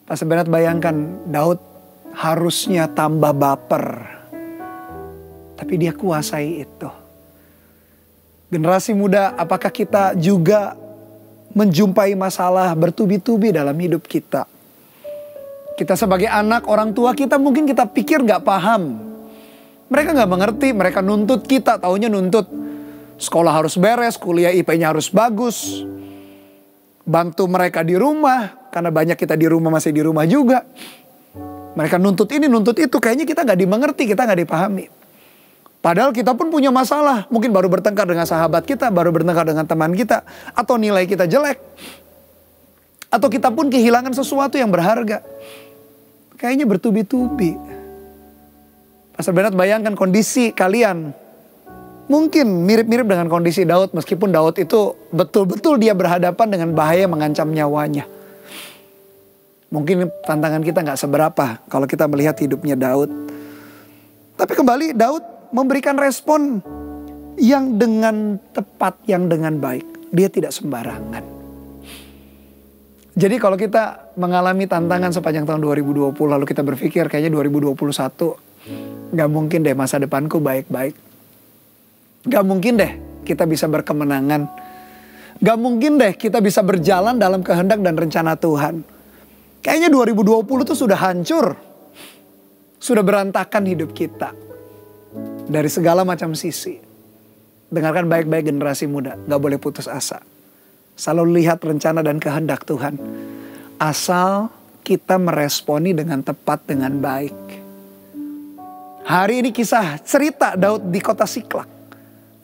Pastor Bernard bayangkan Daud harusnya tambah baper. Tapi dia kuasai itu. Generasi muda, apakah kita juga menjumpai masalah bertubi-tubi dalam hidup kita? Kita sebagai anak, orang tua kita mungkin kita pikir gak paham. Mereka gak mengerti, mereka nuntut kita, taunya nuntut. Sekolah harus beres, kuliah IP-nya harus bagus. Bantu mereka di rumah, karena banyak kita di rumah masih di rumah juga. Mereka nuntut ini, nuntut itu, kayaknya kita gak dimengerti, kita gak dipahami. Padahal kita pun punya masalah. Mungkin baru bertengkar dengan sahabat kita, baru bertengkar dengan teman kita. Atau nilai kita jelek. Atau kita pun kehilangan sesuatu yang berharga. Kayaknya bertubi-tubi. Pastor Bernard bayangkan kondisi kalian. Mungkin mirip-mirip dengan kondisi Daud. Meskipun Daud itu betul-betul dia berhadapan dengan bahaya yang mengancam nyawanya. Mungkin tantangan kita gak seberapa kalau kita melihat hidupnya Daud. Tapi kembali Daud memberikan respon yang dengan tepat, yang dengan baik. Dia tidak sembarangan. Jadi kalau kita mengalami tantangan sepanjang tahun 2020 lalu kita berpikir kayaknya 2021 gak mungkin deh masa depanku baik-baik. Gak mungkin deh kita bisa berkemenangan. Gak mungkin deh kita bisa berjalan dalam kehendak dan rencana Tuhan. Kayaknya 2020 tuh sudah hancur. Sudah berantakan hidup kita. Dari segala macam sisi. Dengarkan baik-baik generasi muda. Gak boleh putus asa. Selalu lihat rencana dan kehendak Tuhan. Asal kita meresponi dengan tepat, dengan baik. Hari ini kisah cerita Daud di kota Siklak.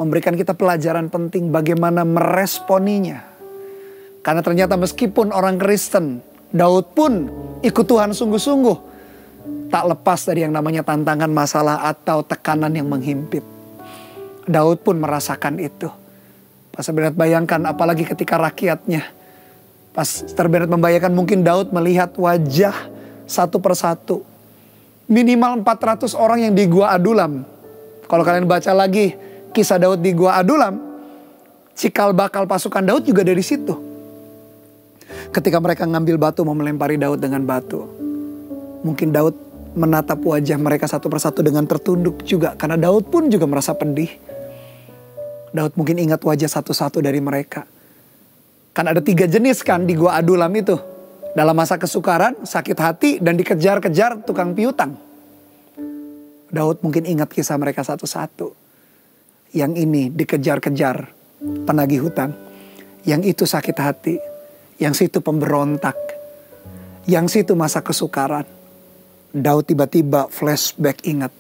Memberikan kita pelajaran penting bagaimana meresponinya. Karena ternyata meskipun orang Kristen, Daud pun ikut Tuhan sungguh-sungguh. Tak lepas dari yang namanya tantangan, masalah atau tekanan yang menghimpit. Daud pun merasakan itu. Pastor Bernard bayangkan apalagi ketika rakyatnya. Pastor Bernard membayangkan mungkin Daud melihat wajah satu persatu. Minimal 400 orang yang di Gua Adulam. Kalau kalian baca lagi kisah Daud di Gua Adulam, cikal bakal pasukan Daud juga dari situ. Ketika mereka ngambil batu mau melempari Daud dengan batu. Mungkin Daud menatap wajah mereka satu persatu dengan tertunduk juga. Karena Daud pun juga merasa pedih. Daud mungkin ingat wajah satu-satu dari mereka. Kan ada 3 jenis kan di Gua Adulam itu. Dalam masa kesukaran, sakit hati, dan dikejar-kejar tukang piutang. Daud mungkin ingat kisah mereka satu-satu. Yang ini dikejar-kejar penagih hutang. Yang itu sakit hati. Yang situ pemberontak. Yang situ masa kesukaran. Daud tiba-tiba flashback ingat.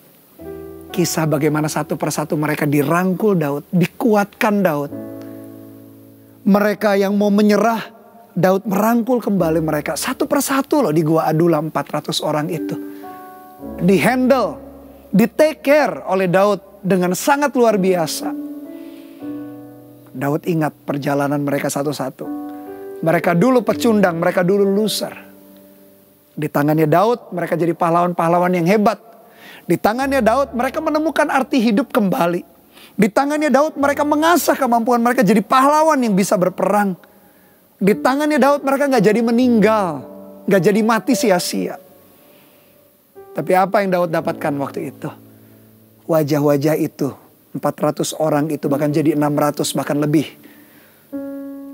Kisah bagaimana satu persatu mereka dirangkul Daud. Dikuatkan Daud. Mereka yang mau menyerah, Daud merangkul kembali mereka. Satu persatu loh di Gua Adulam 400 orang itu. Di-handle, di-take care oleh Daud. Dengan sangat luar biasa. Daud ingat perjalanan mereka satu-satu. Mereka dulu pecundang, mereka dulu loser. Di tangannya Daud mereka jadi pahlawan-pahlawan yang hebat. Di tangannya Daud mereka menemukan arti hidup kembali. Di tangannya Daud mereka mengasah kemampuan mereka jadi pahlawan yang bisa berperang. Di tangannya Daud mereka gak jadi meninggal. Gak jadi mati sia-sia. Tapi apa yang Daud dapatkan waktu itu? Wajah-wajah itu, 400 orang itu bahkan jadi 600 bahkan lebih.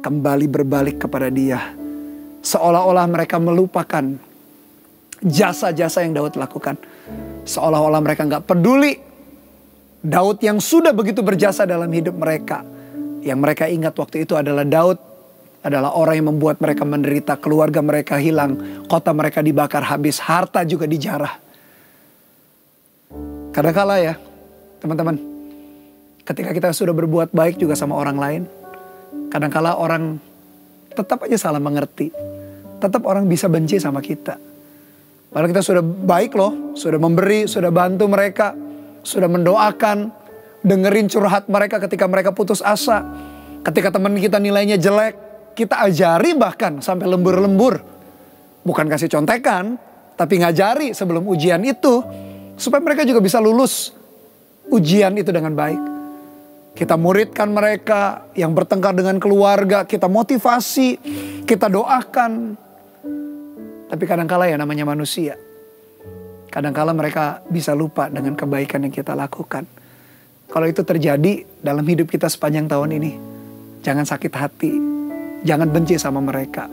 Kembali berbalik kepada dia. Seolah-olah mereka melupakan jasa-jasa yang Daud lakukan. Seolah-olah mereka gak peduli. Daud yang sudah begitu berjasa dalam hidup mereka. Yang mereka ingat waktu itu adalah Daud adalah orang yang membuat mereka menderita. Keluarga mereka hilang, kota mereka dibakar habis, harta juga dijarah. Kadang-kala ya, teman-teman, ketika kita sudah berbuat baik juga sama orang lain, kadang-kala orang tetap aja salah mengerti. Tetap orang bisa benci sama kita. Padahal kita sudah baik loh, sudah memberi, sudah bantu mereka, sudah mendoakan, dengerin curhat mereka ketika mereka putus asa. Ketika teman kita nilainya jelek, kita ajari bahkan sampai lembur-lembur. Bukan kasih contekan, tapi ngajari sebelum ujian itu. Supaya mereka juga bisa lulus ujian itu dengan baik. Kita muridkan mereka yang bertengkar dengan keluarga. Kita motivasi, kita doakan. Tapi kadangkala ya namanya manusia. Kadangkala mereka bisa lupa dengan kebaikan yang kita lakukan. Kalau itu terjadi dalam hidup kita sepanjang tahun ini, jangan sakit hati. Jangan benci sama mereka.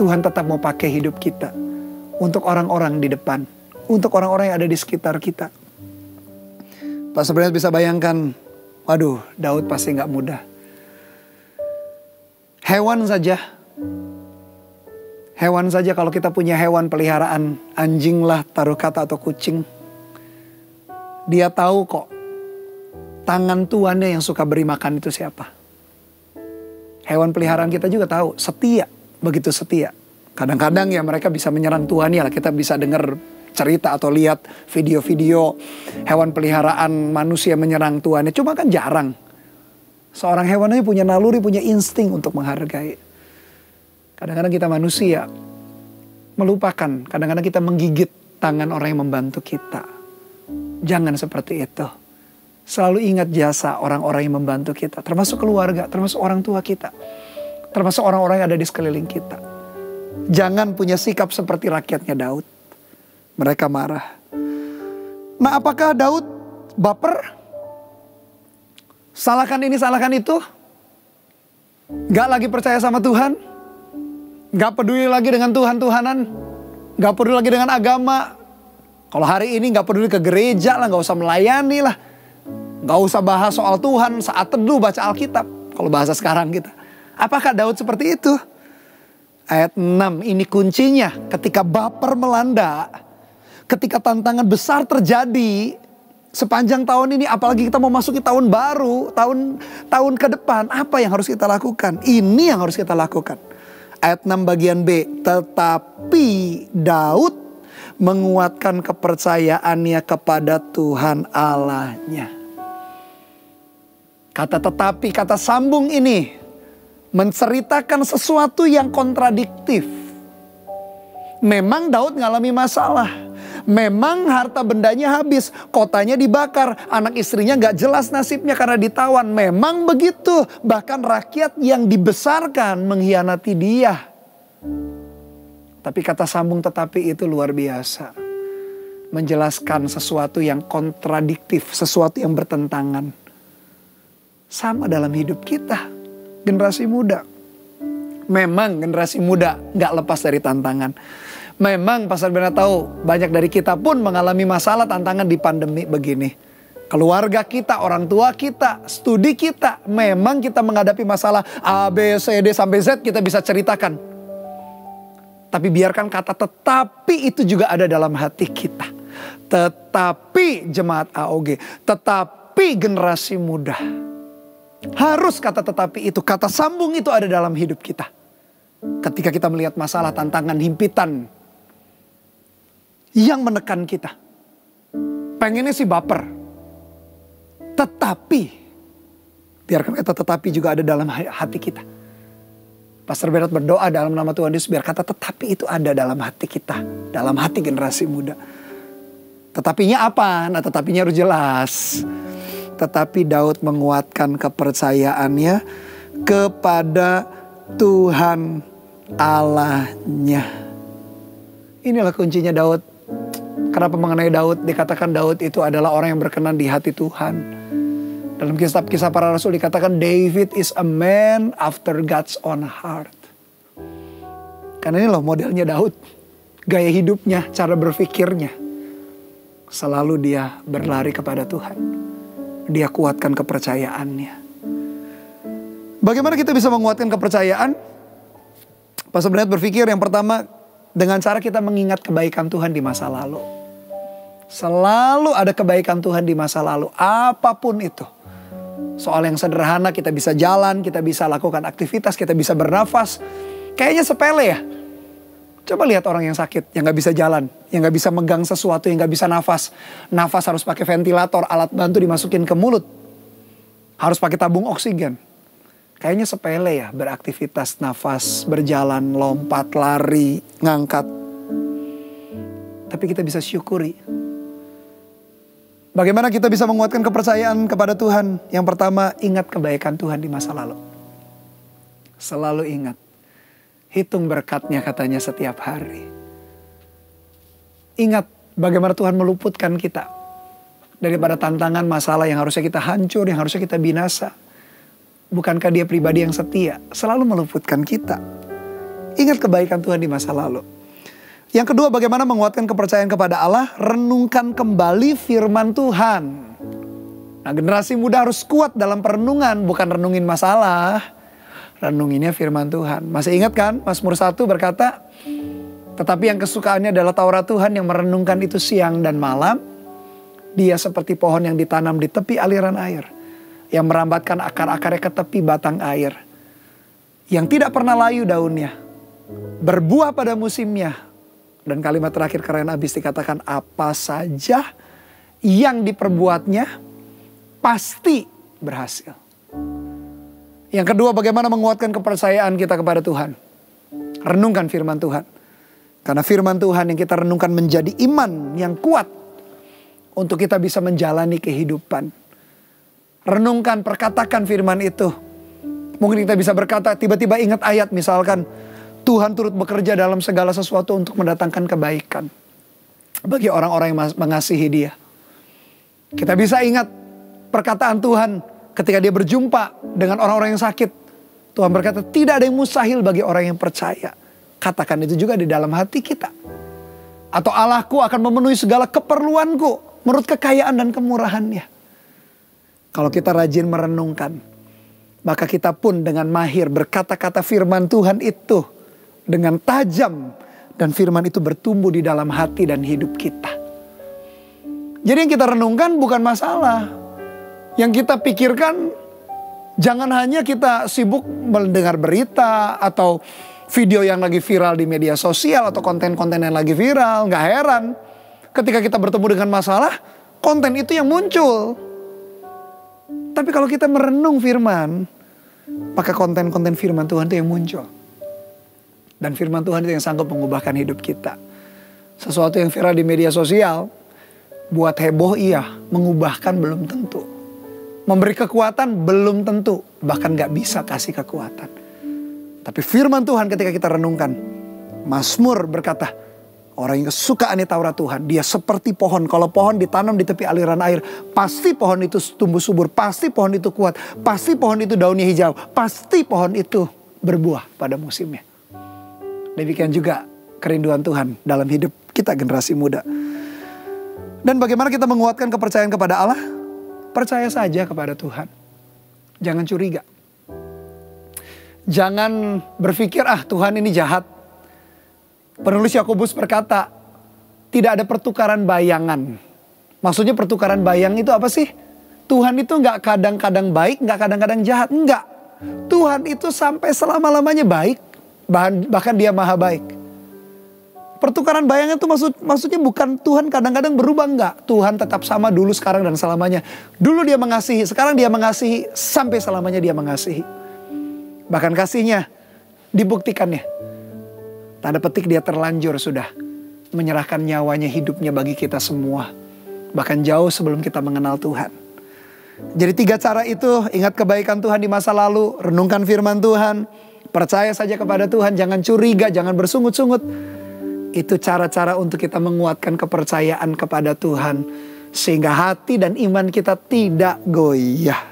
Tuhan tetap mau pakai hidup kita untuk orang-orang di depan. Untuk orang-orang yang ada di sekitar kita. Pak sebenarnya bisa bayangkan, waduh, Daud pasti gak mudah. Hewan saja kalau kita punya hewan peliharaan, anjing lah, taruh kata atau kucing. Dia tahu kok tangan tuannya yang suka beri makan itu siapa? Hewan peliharaan kita juga tahu, setia, begitu setia. Kadang-kadang ya mereka bisa menyerang tuannya lah. Kita bisa dengar cerita atau lihat video-video hewan peliharaan manusia menyerang tuannya. Cuma kan jarang. Seorang hewan aja punya naluri, punya insting untuk menghargai. Kadang-kadang kita manusia melupakan, kadang-kadang kita menggigit tangan orang yang membantu kita. Jangan seperti itu. Selalu ingat jasa orang-orang yang membantu kita. Termasuk keluarga, termasuk orang tua kita. Termasuk orang-orang yang ada di sekeliling kita. Jangan punya sikap seperti rakyatnya Daud. Mereka marah. Nah, apakah Daud baper? Salahkan ini, salahkan itu? Gak lagi percaya sama Tuhan? Gak peduli lagi dengan Tuhan-Tuhanan? Gak peduli lagi dengan agama? Kalau hari ini gak peduli ke gereja lah, gak usah melayani lah. Gak usah bahas soal Tuhan saat teduh baca Alkitab. Kalau bahasa sekarang kita. Apakah Daud seperti itu? Ayat 6 ini kuncinya. Ketika baper melanda, ketika tantangan besar terjadi sepanjang tahun ini, apalagi kita mau masuki tahun baru, tahun ke depan, apa yang harus kita lakukan? Ini yang harus kita lakukan. Ayat 6 bagian B. Tetapi Daud menguatkan kepercayaannya kepada Tuhan Allahnya. Kata tetapi, kata sambung ini menceritakan sesuatu yang kontradiktif. Memang Daud ngalami masalah. Memang harta bendanya habis, kotanya dibakar, anak istrinya gak jelas nasibnya karena ditawan. Memang begitu, bahkan rakyat yang dibesarkan mengkhianati dia. Tapi kata sambung tetapi itu luar biasa. Menjelaskan sesuatu yang kontradiktif, sesuatu yang bertentangan. Sama dalam hidup kita. Generasi muda. Memang generasi muda gak lepas dari tantangan. Memang Pastor Bernard tahu banyak dari kita pun mengalami masalah tantangan di pandemi begini. Keluarga kita, orang tua kita, studi kita. Memang kita menghadapi masalah A, B, C, D sampai Z kita bisa ceritakan. Tapi biarkan kata tetapi itu juga ada dalam hati kita. Tetapi jemaat AOG, tetapi generasi muda. Harus kata tetapi itu, kata sambung itu ada dalam hidup kita. Ketika kita melihat masalah, tantangan, himpitan yang menekan kita. Pengennya sih baper. Tetapi, biarkan kata tetapi juga ada dalam hati kita. Pastor Bernard berdoa dalam nama Tuhan Yesus, biar kata tetapi itu ada dalam hati kita. Dalam hati generasi muda. Tetapinya apa? Nah, tetapinya harus jelas. Tetapi Daud menguatkan kepercayaannya kepada Tuhan Allahnya. Inilah kuncinya Daud. Kenapa mengenai Daud dikatakan Daud itu adalah orang yang berkenan di hati Tuhan. Dalam kisah para rasul dikatakan David is a man after God's own heart. Karena ini loh modelnya Daud. Gaya hidupnya, cara berpikirnya. Selalu dia berlari kepada Tuhan. Dia kuatkan kepercayaannya. Bagaimana kita bisa menguatkan kepercayaan? Pastor Bernard berpikir yang pertama dengan cara kita mengingat kebaikan Tuhan di masa lalu. Selalu ada kebaikan Tuhan di masa lalu, apapun itu. Soal yang sederhana, kita bisa jalan, kita bisa lakukan aktivitas, kita bisa bernafas. Kayaknya sepele ya. Coba lihat orang yang sakit, yang gak bisa jalan, yang gak bisa megang sesuatu, yang gak bisa nafas. Nafas harus pakai ventilator, alat bantu dimasukin ke mulut. Harus pakai tabung oksigen. Kayaknya sepele ya, beraktivitas, nafas, berjalan, lompat, lari, ngangkat. Tapi kita bisa syukuri. Bagaimana kita bisa menguatkan kepercayaan kepada Tuhan? Yang pertama, ingat kebaikan Tuhan di masa lalu. Selalu ingat. Hitung berkatnya katanya setiap hari. Ingat bagaimana Tuhan meluputkan kita. Daripada tantangan masalah yang harusnya kita hancur, yang harusnya kita binasa. Bukankah dia pribadi yang setia? Selalu meluputkan kita. Ingat kebaikan Tuhan di masa lalu. Yang kedua, bagaimana menguatkan kepercayaan kepada Allah? Renungkan kembali firman Tuhan. Nah, generasi muda harus kuat dalam perenungan, bukan renungin masalah. Renunginnya firman Tuhan. Masih ingat kan? Mazmur 1 berkata, tetapi yang kesukaannya adalah Taurat Tuhan, yang merenungkan itu siang dan malam. Dia seperti pohon yang ditanam di tepi aliran air, yang merambatkan akar-akarnya ke tepi batang air, yang tidak pernah layu daunnya, berbuah pada musimnya. Dan kalimat terakhir keren abis dikatakan, apa saja yang diperbuatnya pasti berhasil. Yang kedua, bagaimana menguatkan kepercayaan kita kepada Tuhan. Renungkan firman Tuhan. Karena firman Tuhan yang kita renungkan menjadi iman yang kuat untuk kita bisa menjalani kehidupan. Renungkan, perkatakan firman itu. Mungkin kita bisa berkata, tiba-tiba ingat ayat misalkan, Tuhan turut bekerja dalam segala sesuatu untuk mendatangkan kebaikan bagi orang-orang yang mengasihi Dia. Kita bisa ingat perkataan Tuhan ketika Dia berjumpa dengan orang-orang yang sakit. Tuhan berkata, tidak ada yang mustahil bagi orang yang percaya. Katakan itu juga di dalam hati kita. Atau Allahku akan memenuhi segala keperluanku menurut kekayaan dan kemurahannya. Kalau kita rajin merenungkan, maka kita pun dengan mahir berkata-kata firman Tuhan itu dengan tajam. Dan firman itu bertumbuh di dalam hati dan hidup kita. Jadi yang kita renungkan bukan masalah. Yang kita pikirkan, jangan hanya kita sibuk mendengar berita atau video yang lagi viral di media sosial atau konten-konten yang lagi viral. Nggak heran ketika kita bertemu dengan masalah, konten itu yang muncul. Tapi kalau kita merenung firman, maka konten-konten firman Tuhan itu yang muncul. Dan firman Tuhan itu yang sanggup mengubahkan hidup kita. Sesuatu yang viral di media sosial, buat heboh iya, mengubahkan belum tentu. Memberi kekuatan belum tentu, bahkan gak bisa kasih kekuatan. Tapi firman Tuhan ketika kita renungkan, Mazmur berkata, orang yang kesukaannya Taurat Tuhan, dia seperti pohon. Kalau pohon ditanam di tepi aliran air, pasti pohon itu tumbuh subur, pasti pohon itu kuat, pasti pohon itu daunnya hijau, pasti pohon itu berbuah pada musimnya. Demikian juga kerinduan Tuhan dalam hidup kita generasi muda. Dan bagaimana kita menguatkan kepercayaan kepada Allah? Percaya saja kepada Tuhan. Jangan curiga. Jangan berpikir, Tuhan ini jahat. Penulis Yakobus berkata, tidak ada pertukaran bayangan. Maksudnya pertukaran bayang itu apa sih? Tuhan itu gak kadang-kadang baik, gak kadang-kadang jahat. Enggak. Tuhan itu sampai selama-lamanya baik. Bahkan Dia maha baik. Pertukaran bayangan itu maksudnya bukan Tuhan kadang-kadang berubah, enggak. Tuhan tetap sama dulu, sekarang, dan selamanya. Dulu Dia mengasihi, sekarang Dia mengasihi, sampai selamanya Dia mengasihi. Bahkan kasihnya dibuktikannya. Tanda petik Dia terlanjur sudah menyerahkan nyawanya, hidupnya bagi kita semua. Bahkan jauh sebelum kita mengenal Tuhan. Jadi 3 cara itu, ingat kebaikan Tuhan di masa lalu, renungkan firman Tuhan, percaya saja kepada Tuhan, jangan curiga, jangan bersungut-sungut. Itu cara-cara untuk kita menguatkan kepercayaan kepada Tuhan. Sehingga hati dan iman kita tidak goyah.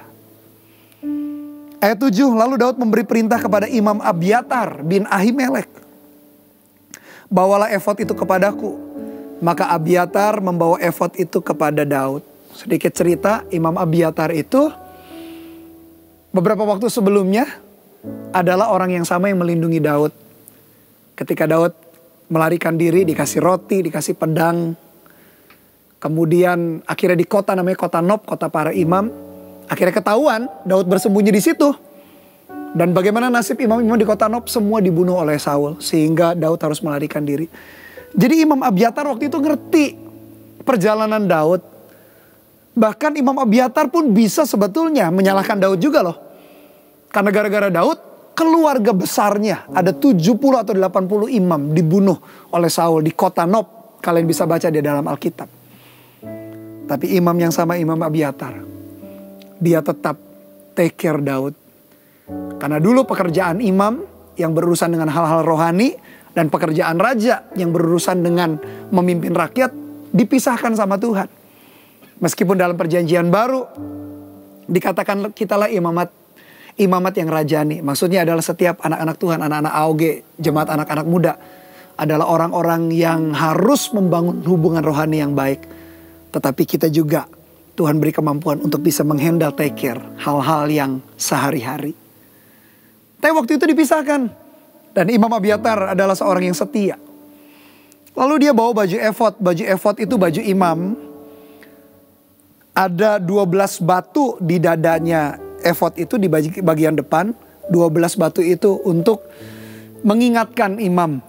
Ayat 7, lalu Daud memberi perintah kepada Imam Abiatar bin Ahimelek. Bawalah efod itu kepadaku. Maka Abiatar membawa efod itu kepada Daud. Sedikit cerita, Imam Abiatar itu beberapa waktu sebelumnya adalah orang yang sama yang melindungi Daud. Ketika Daud melarikan diri, dikasih roti, dikasih pedang. Kemudian akhirnya di kota namanya kota Nob, kota para imam. Akhirnya ketahuan Daud bersembunyi di situ. Dan bagaimana nasib imam-imam di kota Nob? Semua dibunuh oleh Saul. Sehingga Daud harus melarikan diri. Jadi Imam Abiatar waktu itu ngerti perjalanan Daud. Bahkan Imam Abiatar pun bisa sebetulnya menyalahkan Daud juga loh. Karena gara-gara Daud, keluarga besarnya ada 70 atau 80 imam dibunuh oleh Saul di kota Nob. Kalian bisa baca di dalam Alkitab. Tapi imam yang sama, Imam Abiatar, dia tetap take care Daud. Karena dulu pekerjaan imam yang berurusan dengan hal-hal rohani dan pekerjaan raja yang berurusan dengan memimpin rakyat dipisahkan sama Tuhan. Meskipun dalam perjanjian baru dikatakan kitalah imamat yang rajani. Maksudnya adalah setiap anak-anak Tuhan, anak-anak AOG, jemaat anak-anak muda adalah orang-orang yang harus membangun hubungan rohani yang baik. Tetapi kita juga Tuhan beri kemampuan untuk bisa menghandle, take care hal-hal yang sehari-hari. Tapi waktu itu dipisahkan. Dan Imam Abiatar adalah seorang yang setia. Lalu dia bawa baju efod. Baju efod itu baju imam. Ada 12 batu di dadanya efod itu di bagian depan. 12 batu itu untuk mengingatkan imam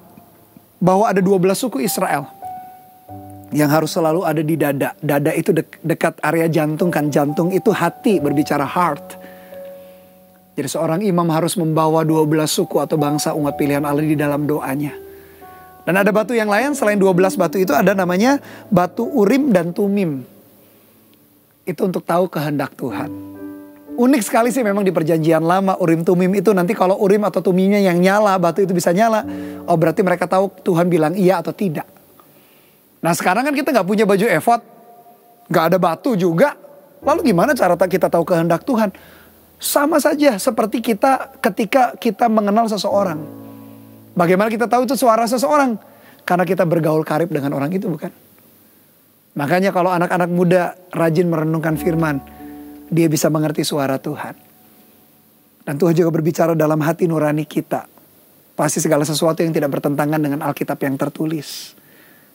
bahwa ada 12 suku Israel yang harus selalu ada di dada. Dada itu dekat area jantung kan. Jantung itu hati, berbicara heart. Jadi seorang imam harus membawa 12 suku atau bangsa umat pilihan Allah di dalam doanya. Dan ada batu yang lain selain 12 batu itu ada namanya batu Urim dan Tumim. Itu untuk tahu kehendak Tuhan. Unik sekali sih memang di perjanjian lama Urim Tumim itu, nanti kalau Urim atau Tumimnya yang nyala, batu itu bisa nyala. Oh berarti mereka tahu Tuhan bilang iya atau tidak. Nah sekarang kan kita gak punya baju efod, gak ada batu juga. Lalu gimana cara kita tahu kehendak Tuhan? Sama saja seperti kita ketika kita mengenal seseorang. Bagaimana kita tahu itu suara seseorang? Karena kita bergaul karib dengan orang itu, bukan? Makanya kalau anak-anak muda rajin merenungkan firman, dia bisa mengerti suara Tuhan. Dan Tuhan juga berbicara dalam hati nurani kita. Pasti segala sesuatu yang tidak bertentangan dengan Alkitab yang tertulis.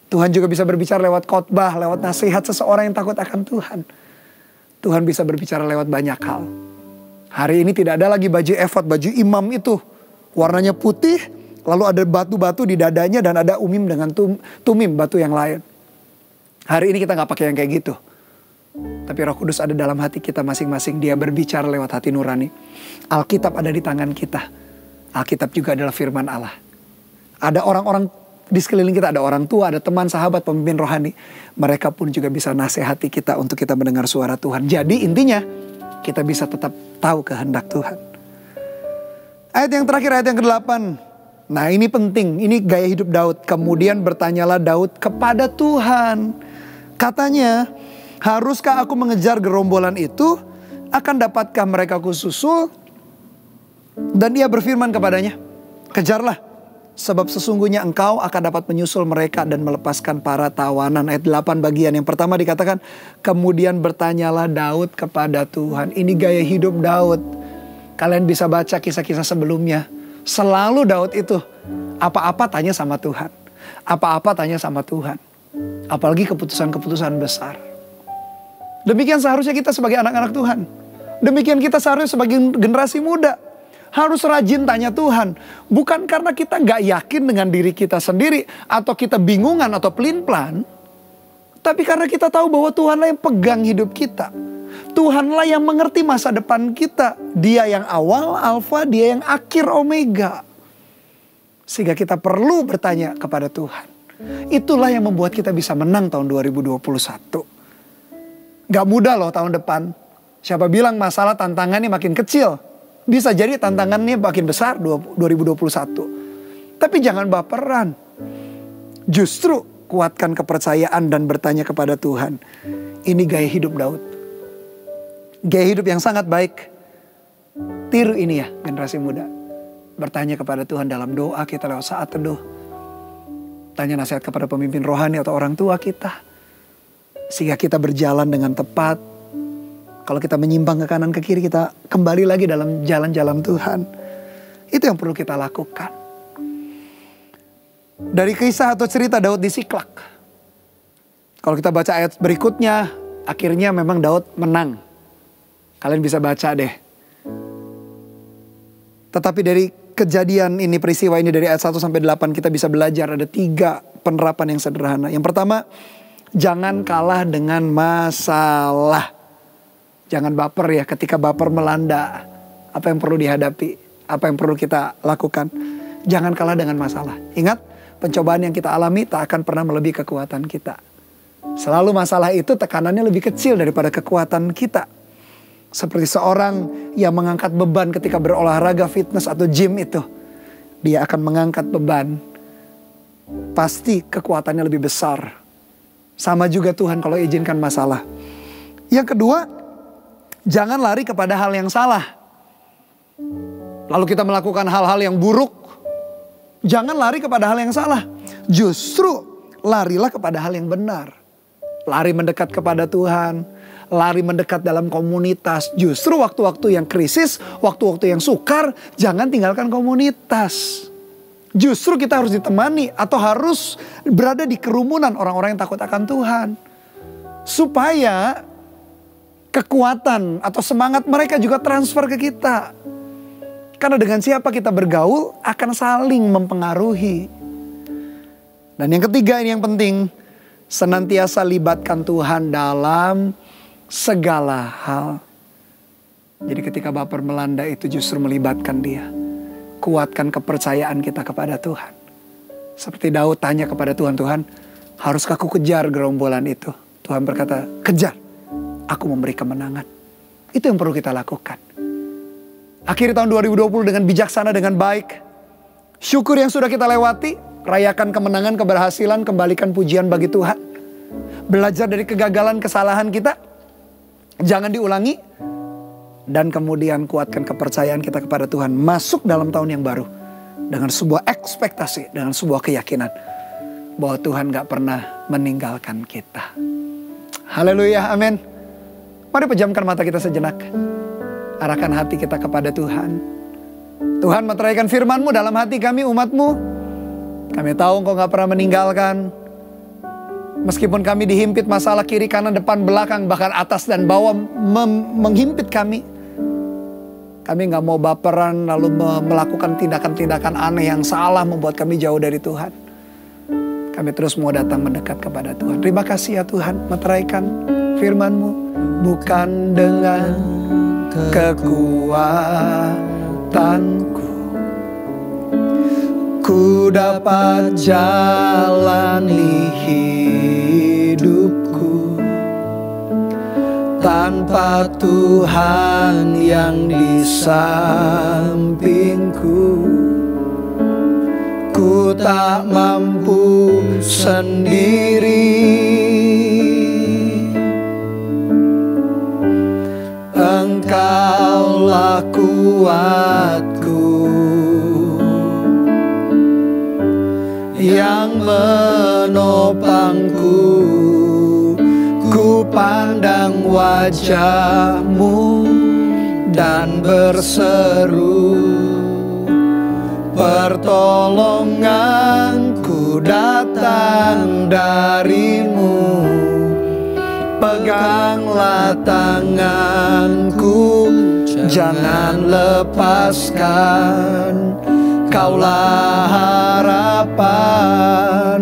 Tuhan juga bisa berbicara lewat khotbah, lewat nasihat seseorang yang takut akan Tuhan. Tuhan bisa berbicara lewat banyak hal. Hari ini tidak ada lagi baju efod, baju imam itu. Warnanya putih, lalu ada batu-batu di dadanya dan ada umim dengan tumim, batu yang lain. Hari ini kita gak pakai yang kayak gitu. Tapi Roh Kudus ada dalam hati kita masing-masing. Dia berbicara lewat hati nurani. Alkitab ada di tangan kita. Alkitab juga adalah firman Allah. Ada orang-orang di sekeliling kita, ada orang tua, ada teman, sahabat, pemimpin rohani. Mereka pun juga bisa nasihati kita untuk kita mendengar suara Tuhan. Jadi intinya kita bisa tetap tahu kehendak Tuhan. Ayat yang terakhir, ayat yang ke-8. Nah ini penting, ini gaya hidup Daud. Kemudian bertanyalah Daud kepada Tuhan. Katanya, haruskah aku mengejar gerombolan itu? Akan dapatkah mereka kususul? Dan ia berfirman kepadanya, kejarlah, sebab sesungguhnya engkau akan dapat menyusul mereka dan melepaskan para tawanan. Ayat 8 bagian yang pertama dikatakan, kemudian bertanyalah Daud kepada Tuhan. Ini gaya hidup Daud. Kalian bisa baca kisah-kisah sebelumnya. Selalu Daud itu apa-apa tanya sama Tuhan. Apa-apa tanya sama Tuhan. Apalagi keputusan-keputusan besar. Demikian seharusnya kita sebagai anak-anak Tuhan. Demikian kita seharusnya sebagai generasi muda. Harus rajin tanya Tuhan. Bukan karena kita gak yakin dengan diri kita sendiri. Atau kita bingungan atau pelin-pelan. Tapi karena kita tahu bahwa Tuhanlah yang pegang hidup kita. Tuhanlah yang mengerti masa depan kita. Dia yang awal, alfa, dia yang akhir, omega. Sehingga kita perlu bertanya kepada Tuhan. Itulah yang membuat kita bisa menang tahun 2021. Gak mudah loh tahun depan. Siapa bilang masalah tantangannya makin kecil. Bisa jadi tantangannya makin besar 2021. Tapi jangan baperan. Justru kuatkan kepercayaan dan bertanya kepada Tuhan. Ini gaya hidup Daud. Gaya hidup yang sangat baik. Tiru ini ya generasi muda. Bertanya kepada Tuhan dalam doa kita lewat saat teduh. Tanya nasihat kepada pemimpin rohani atau orang tua kita. Sehingga kita berjalan dengan tepat. Kalau kita menyimpang ke kanan ke kiri, kita kembali lagi dalam jalan-jalan Tuhan. Itu yang perlu kita lakukan. Dari kisah atau cerita Daud di Siklak. Kalau kita baca ayat berikutnya, akhirnya memang Daud menang. Kalian bisa baca deh. Tetapi dari kejadian ini, peristiwa ini dari ayat 1 sampai 8 kita bisa belajar ada 3 penerapan yang sederhana. Yang pertama, jangan kalah dengan masalah. Jangan baper ya, ketika baper melanda. Apa yang perlu dihadapi, apa yang perlu kita lakukan. Jangan kalah dengan masalah. Ingat, pencobaan yang kita alami tak akan pernah melebihi kekuatan kita. Selalu masalah itu tekanannya lebih kecil daripada kekuatan kita. Seperti seorang yang mengangkat beban ketika berolahraga fitness atau gym itu. Dia akan mengangkat beban. Pasti kekuatannya lebih besar. Sama juga Tuhan kalau izinkan masalah. Yang kedua, jangan lari kepada hal yang salah. Lalu kita melakukan hal-hal yang buruk. Jangan lari kepada hal yang salah. Justru larilah kepada hal yang benar. Lari mendekat kepada Tuhan. Lari mendekat dalam komunitas. Justru waktu-waktu yang krisis, waktu-waktu yang sukar, jangan tinggalkan komunitas. Justru kita harus ditemani atau harus berada di kerumunan orang-orang yang takut akan Tuhan. Supaya kekuatan atau semangat mereka juga transfer ke kita. Karena dengan siapa kita bergaul akan saling mempengaruhi. Dan yang ketiga ini yang penting, senantiasa libatkan Tuhan dalam segala hal. Jadi ketika baper melanda itu justru melibatkan Dia. Kuatkan kepercayaan kita kepada Tuhan. Seperti Daud tanya kepada Tuhan, Tuhan, haruskah aku kejar gerombolan itu? Tuhan berkata, kejar, aku memberi kemenangan. Itu yang perlu kita lakukan. Akhir tahun 2020 dengan bijaksana, dengan baik. Syukur yang sudah kita lewati, rayakan kemenangan, keberhasilan, kembalikan pujian bagi Tuhan. Belajar dari kegagalan, kesalahan kita, jangan diulangi. Dan kemudian kuatkan kepercayaan kita kepada Tuhan. Masuk dalam tahun yang baru dengan sebuah ekspektasi, dengan sebuah keyakinan bahwa Tuhan gak pernah meninggalkan kita. Haleluya, amin. Mari pejamkan mata kita sejenak. Arahkan hati kita kepada Tuhan. Tuhan, meteraikan firman-Mu dalam hati kami, umat-Mu. Kami tahu Engkau gak pernah meninggalkan. Meskipun kami dihimpit masalah kiri, kanan, depan, belakang, bahkan atas dan bawah menghimpit kami. Kami gak mau baperan lalu melakukan tindakan-tindakan aneh yang salah membuat kami jauh dari Tuhan. Kami terus mau datang mendekat kepada Tuhan. Terima kasih ya Tuhan, meteraikan firman-Mu. Bukan dengan kekuatanku ku dapat jalani hidupku, tanpa Tuhan yang di sampingku. Ku tak mampu sendiri. Engkaulah kuatku yang menopangku. Ku pandang wajah-Mu dan berseru, pertolonganku datang dari-Mu. Peganglah tanganku, jangan lepaskan. Kaulah harapan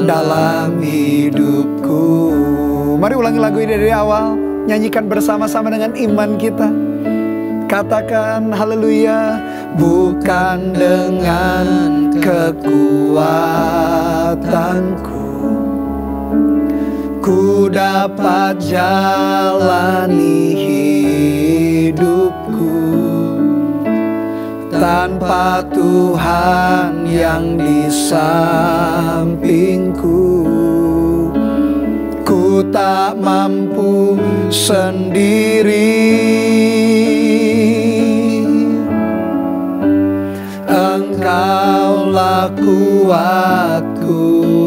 dalam hidupku. Mari ulangi lagu ini dari awal. Nyanyikan bersama-sama dengan iman kita. Katakan haleluya. Bukan dengan kekuatanku ku dapat jalani hidupku, tanpa Tuhan yang di sampingku. Ku tak mampu sendiri. Engkaulah kuatku.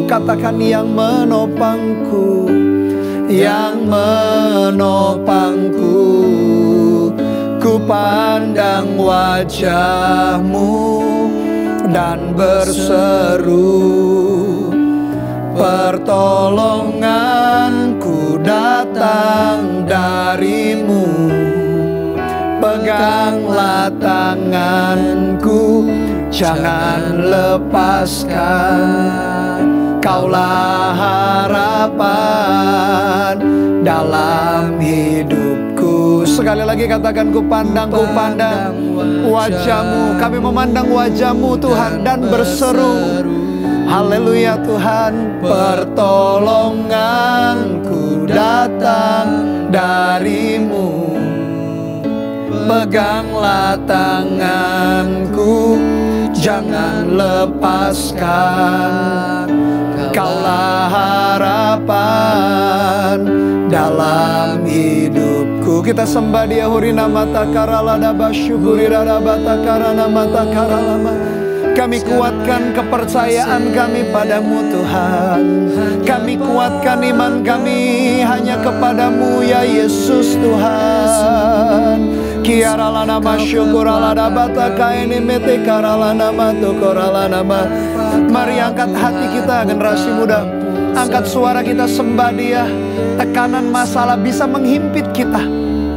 Katakan yang menopangku, yang menopangku. Ku pandang wajah-Mu dan berseru, pertolonganku datang dari-Mu. Peganglah tanganku, jangan lepaskan. Kaulah harapan dalam hidupku. Sekali lagi katakan, ku pandang wajah-Mu. Kami memandang wajah-Mu Tuhan dan berseru, haleluya Tuhan. Pertolonganku datang dari-Mu. Peganglah tanganku, jangan lepaskan. Kaulah harapan dalam hidupku. Kita sembah Dia. Hurina mata karalada basyukuri rada bata karana mata karalama. Kami kuatkan kepercayaan kami padamu Tuhan. Kami kuatkan iman kami hanya kepadamu ya Yesus Tuhan. Kiaralana masyukuralada bata kaini mete karalana matu koralana ma. Mari angkat hati kita generasi muda. Angkat suara kita, sembah Dia. Tekanan masalah bisa menghimpit kita,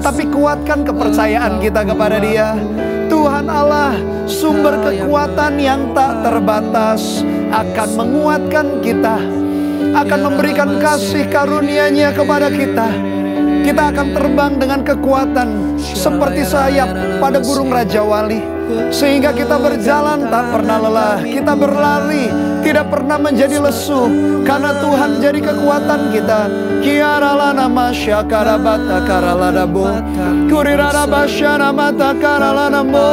tapi kuatkan kepercayaan kita kepada Dia. Tuhan Allah, sumber kekuatan yang tak terbatas, akan menguatkan kita, akan memberikan kasih karunia-Nya kepada kita. Kita akan terbang dengan kekuatan seperti sayap pada burung Raja Wali, sehingga kita berjalan tak pernah lelah. Kita berlari tidak pernah menjadi lesu, karena Tuhan jadi kekuatan kita. Kiaralana masyakarabata karaladabo, kurirarabasyana mata karalanamo.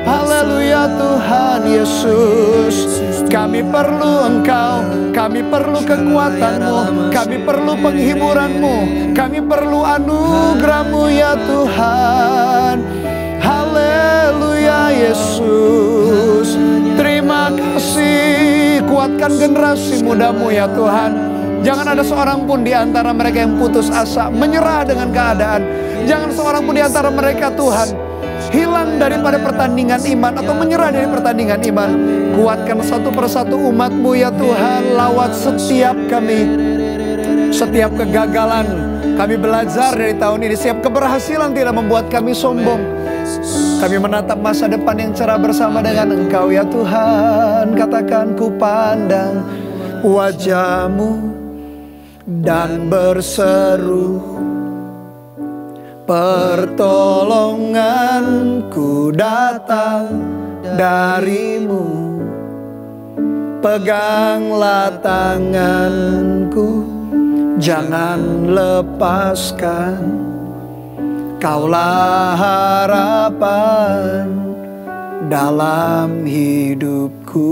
Haleluya Tuhan Yesus. Kami perlu Engkau, kami perlu kekuatan-Mu, kami perlu penghiburan-Mu, kami perlu anugerah-Mu ya Tuhan. Haleluya Yesus. Terima kasih, kuatkan generasi muda-Mu ya Tuhan. Jangan ada seorang pun di antara mereka yang putus asa, menyerah dengan keadaan. Jangan seorang pun di antara mereka Tuhan hilang daripada pertandingan iman atau menyerah dari pertandingan iman. Kuatkan satu persatu umat-Mu ya Tuhan. Lawat setiap kami, setiap kegagalan. Kami belajar dari tahun ini, setiap keberhasilan tidak membuat kami sombong. Kami menatap masa depan yang cerah bersama dengan Engkau ya Tuhan. Katakan, ku pandang wajah-Mu dan berseru, pertolonganku datang dari-Mu. Peganglah tanganku, jangan lepaskan. Kaulah harapan dalam hidupku.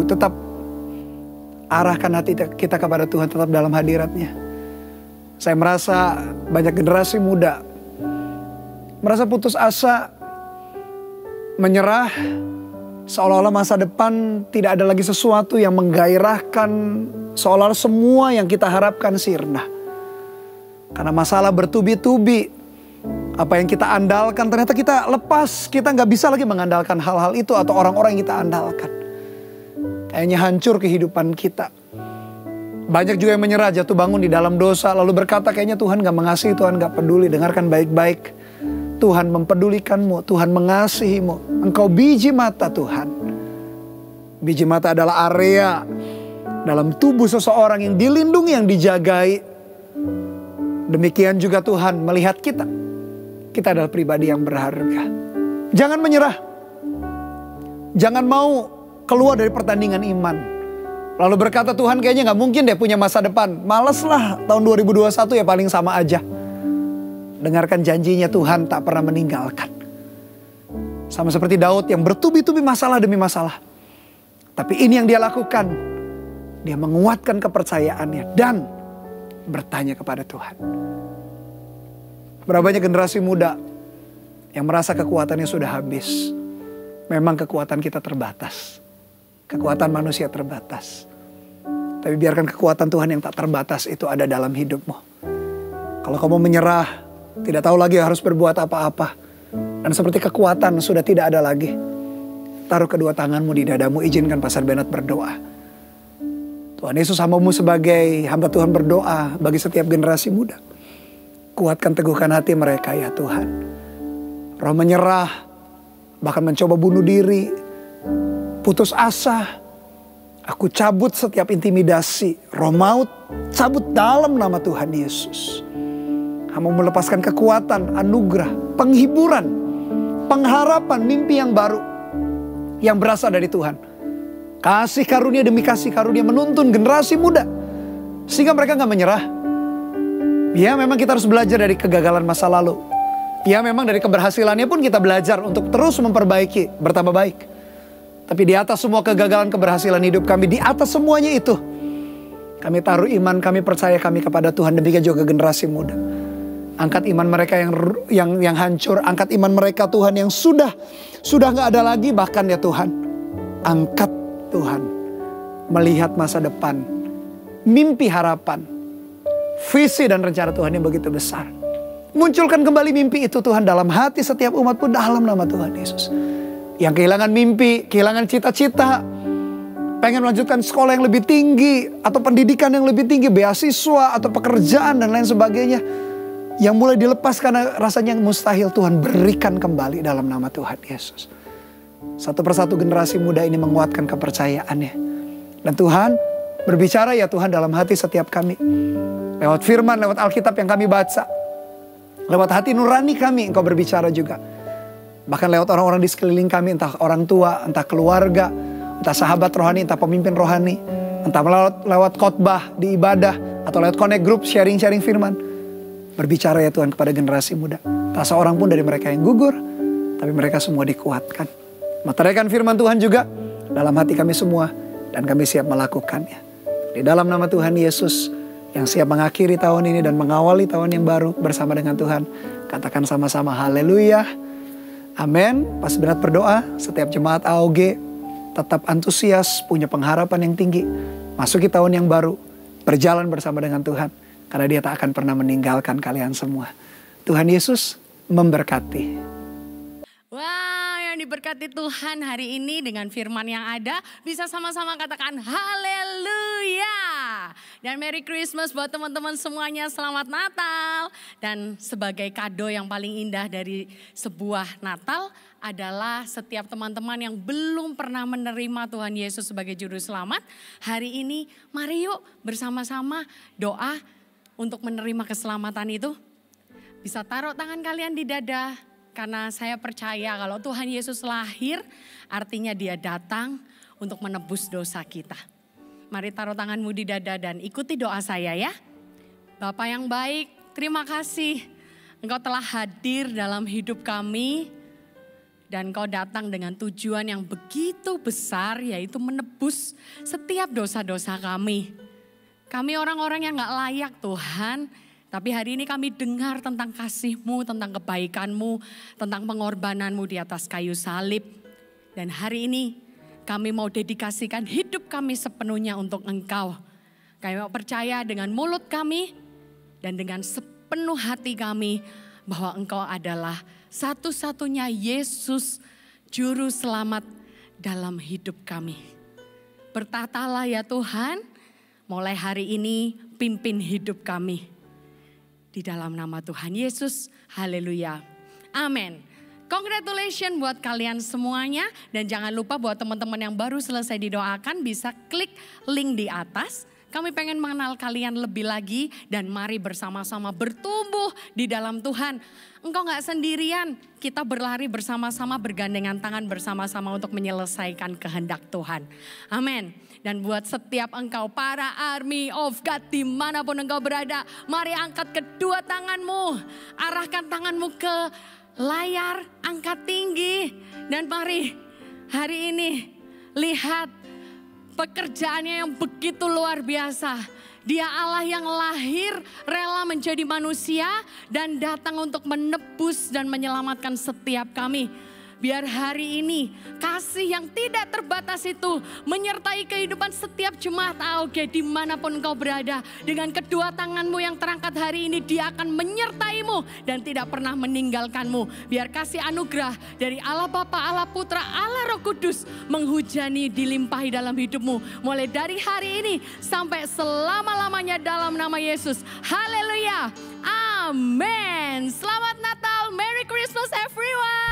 Tetap arahkan hati kita kepada Tuhan, tetap dalam hadirat-Nya. Saya merasa banyak generasi muda merasa putus asa, menyerah, seolah-olah masa depan tidak ada lagi sesuatu yang menggairahkan, seolah-olah semua yang kita harapkan sirna. Karena masalah bertubi-tubi, apa yang kita andalkan ternyata kita lepas, kita nggak bisa lagi mengandalkan hal-hal itu atau orang-orang yang kita andalkan. Kayaknya hancur kehidupan kita. Banyak juga yang menyerah, jatuh bangun di dalam dosa, lalu berkata kayaknya Tuhan gak mengasihi, Tuhan gak peduli. Dengarkan baik-baik, Tuhan mempedulikanmu, Tuhan mengasihimu. Engkau biji mata Tuhan. Biji mata adalah area dalam tubuh seseorang yang dilindungi, yang dijagai. Demikian juga Tuhan melihat kita. Kita adalah pribadi yang berharga. Jangan menyerah. Jangan mau keluar dari pertandingan iman. Lalu berkata, Tuhan kayaknya gak mungkin deh punya masa depan. Males lah, tahun 2021 ya paling sama aja. Dengarkan janjinya, Tuhan tak pernah meninggalkan. Sama seperti Daud yang bertubi-tubi masalah demi masalah. Tapi ini yang dia lakukan. Dia menguatkan kepercayaannya dan bertanya kepada Tuhan. Berapa banyak generasi muda yang merasa kekuatannya sudah habis. Memang kekuatan kita terbatas. Kekuatan manusia terbatas. Tapi biarkan kekuatan Tuhan yang tak terbatas itu ada dalam hidupmu. Kalau kamu menyerah, tidak tahu lagi harus berbuat apa-apa, dan seperti kekuatan sudah tidak ada lagi, taruh kedua tanganmu di dadamu, izinkan Pastor Bernard berdoa. Tuhan Yesus, hambamu sebagai hamba Tuhan berdoa bagi setiap generasi muda. Kuatkan, teguhkan hati mereka ya Tuhan. Roh menyerah, bahkan mencoba bunuh diri, putus asa, aku cabut setiap intimidasi, roh maut, cabut dalam nama Tuhan Yesus. Kamu melepaskan kekuatan, anugerah, penghiburan, pengharapan, mimpi yang baru yang berasal dari Tuhan. Kasih karunia demi kasih karunia menuntun generasi muda sehingga mereka gak menyerah. Ya memang kita harus belajar dari kegagalan masa lalu. Ya memang dari keberhasilannya pun kita belajar untuk terus memperbaiki, bertambah baik. Tapi di atas semua kegagalan keberhasilan hidup kami, di atas semuanya itu, kami taruh iman, kami percaya kami kepada Tuhan. Demikian juga generasi muda. Angkat iman mereka yang hancur, angkat iman mereka Tuhan yang sudah gak ada lagi, bahkan ya Tuhan, angkat Tuhan, melihat masa depan, mimpi harapan, visi dan rencana Tuhan yang begitu besar. Munculkan kembali mimpi itu Tuhan dalam hati setiap umat pun dalam nama Tuhan Yesus. Yang kehilangan mimpi, kehilangan cita-cita, pengen melanjutkan sekolah yang lebih tinggi, atau pendidikan yang lebih tinggi, beasiswa, atau pekerjaan, dan lain sebagainya, yang mulai dilepas karena rasanya mustahil, Tuhan berikan kembali dalam nama Tuhan Yesus. Satu persatu generasi muda ini menguatkan kepercayaannya. Dan Tuhan berbicara ya Tuhan dalam hati setiap kami. Lewat firman, lewat Alkitab yang kami baca. Lewat hati nurani kami Engkau berbicara juga. Bahkan lewat orang-orang di sekeliling kami, entah orang tua, entah keluarga, entah sahabat rohani, entah pemimpin rohani, entah lewat khotbah di ibadah, atau lewat connect group, sharing-sharing firman. Berbicara ya Tuhan kepada generasi muda. Tak seorang pun dari mereka yang gugur, tapi mereka semua dikuatkan. Meteraikan firman Tuhan juga dalam hati kami semua, dan kami siap melakukannya. Di dalam nama Tuhan Yesus, yang siap mengakhiri tahun ini dan mengawali tahun yang baru bersama dengan Tuhan. Katakan sama-sama haleluya. Amin. Pas Bernard berdoa, setiap jemaat AOG tetap antusias, punya pengharapan yang tinggi. Masuki tahun yang baru, berjalan bersama dengan Tuhan. Karena Dia tak akan pernah meninggalkan kalian semua. Tuhan Yesus memberkati. Wah, yang diberkati Tuhan hari ini dengan firman yang ada, bisa sama-sama katakan haleluya. Dan Merry Christmas buat teman-teman semuanya, selamat Natal. Dan sebagai kado yang paling indah dari sebuah Natal adalah setiap teman-teman yang belum pernah menerima Tuhan Yesus sebagai Juru Selamat. Hari ini mari yuk bersama-sama doa untuk menerima keselamatan itu. Bisa taruh tangan kalian di dada. Karena saya percaya kalau Tuhan Yesus lahir, artinya Dia datang untuk menebus dosa kita. Mari taruh tanganmu di dada dan ikuti doa saya ya. Bapa yang baik, terima kasih Engkau telah hadir dalam hidup kami. Dan Engkau datang dengan tujuan yang begitu besar, yaitu menebus setiap dosa-dosa kami. Kami orang-orang yang gak layak Tuhan. Tapi hari ini kami dengar tentang kasih-Mu, tentang kebaikan-Mu, tentang pengorbanan-Mu di atas kayu salib. Dan hari ini kami mau dedikasikan hidup kami sepenuhnya untuk Engkau. Kami mau percaya dengan mulut kami dan dengan sepenuh hati kami bahwa Engkau adalah satu-satunya Yesus Juru Selamat dalam hidup kami. Bertatalah ya Tuhan, mulai hari ini pimpin hidup kami. Di dalam nama Tuhan Yesus, haleluya, amin. Congratulations buat kalian semuanya. Dan jangan lupa buat teman-teman yang baru selesai didoakan bisa klik link di atas. Kami pengen mengenal kalian lebih lagi dan mari bersama-sama bertumbuh di dalam Tuhan. Engkau gak sendirian, kita berlari bersama-sama, bergandengan tangan bersama-sama untuk menyelesaikan kehendak Tuhan. Amin. Dan buat setiap engkau para army of God dimanapun engkau berada, mari angkat kedua tanganmu, arahkan tanganmu ke layar, angkat tinggi. Dan mari hari ini lihat pekerjaannya yang begitu luar biasa. Dia Allah yang lahir, rela menjadi manusia dan datang untuk menebus dan menyelamatkan setiap kami. Biar hari ini kasih yang tidak terbatas itu menyertai kehidupan setiap jemaat AOG dimanapun engkau berada. Dengan kedua tanganmu yang terangkat hari ini Dia akan menyertaimu dan tidak pernah meninggalkanmu. Biar kasih anugerah dari Allah Bapa, Allah Putra, Allah Roh Kudus menghujani, dilimpahi dalam hidupmu. Mulai dari hari ini sampai selama-lamanya dalam nama Yesus. Haleluya. Amin. Selamat Natal. Merry Christmas everyone.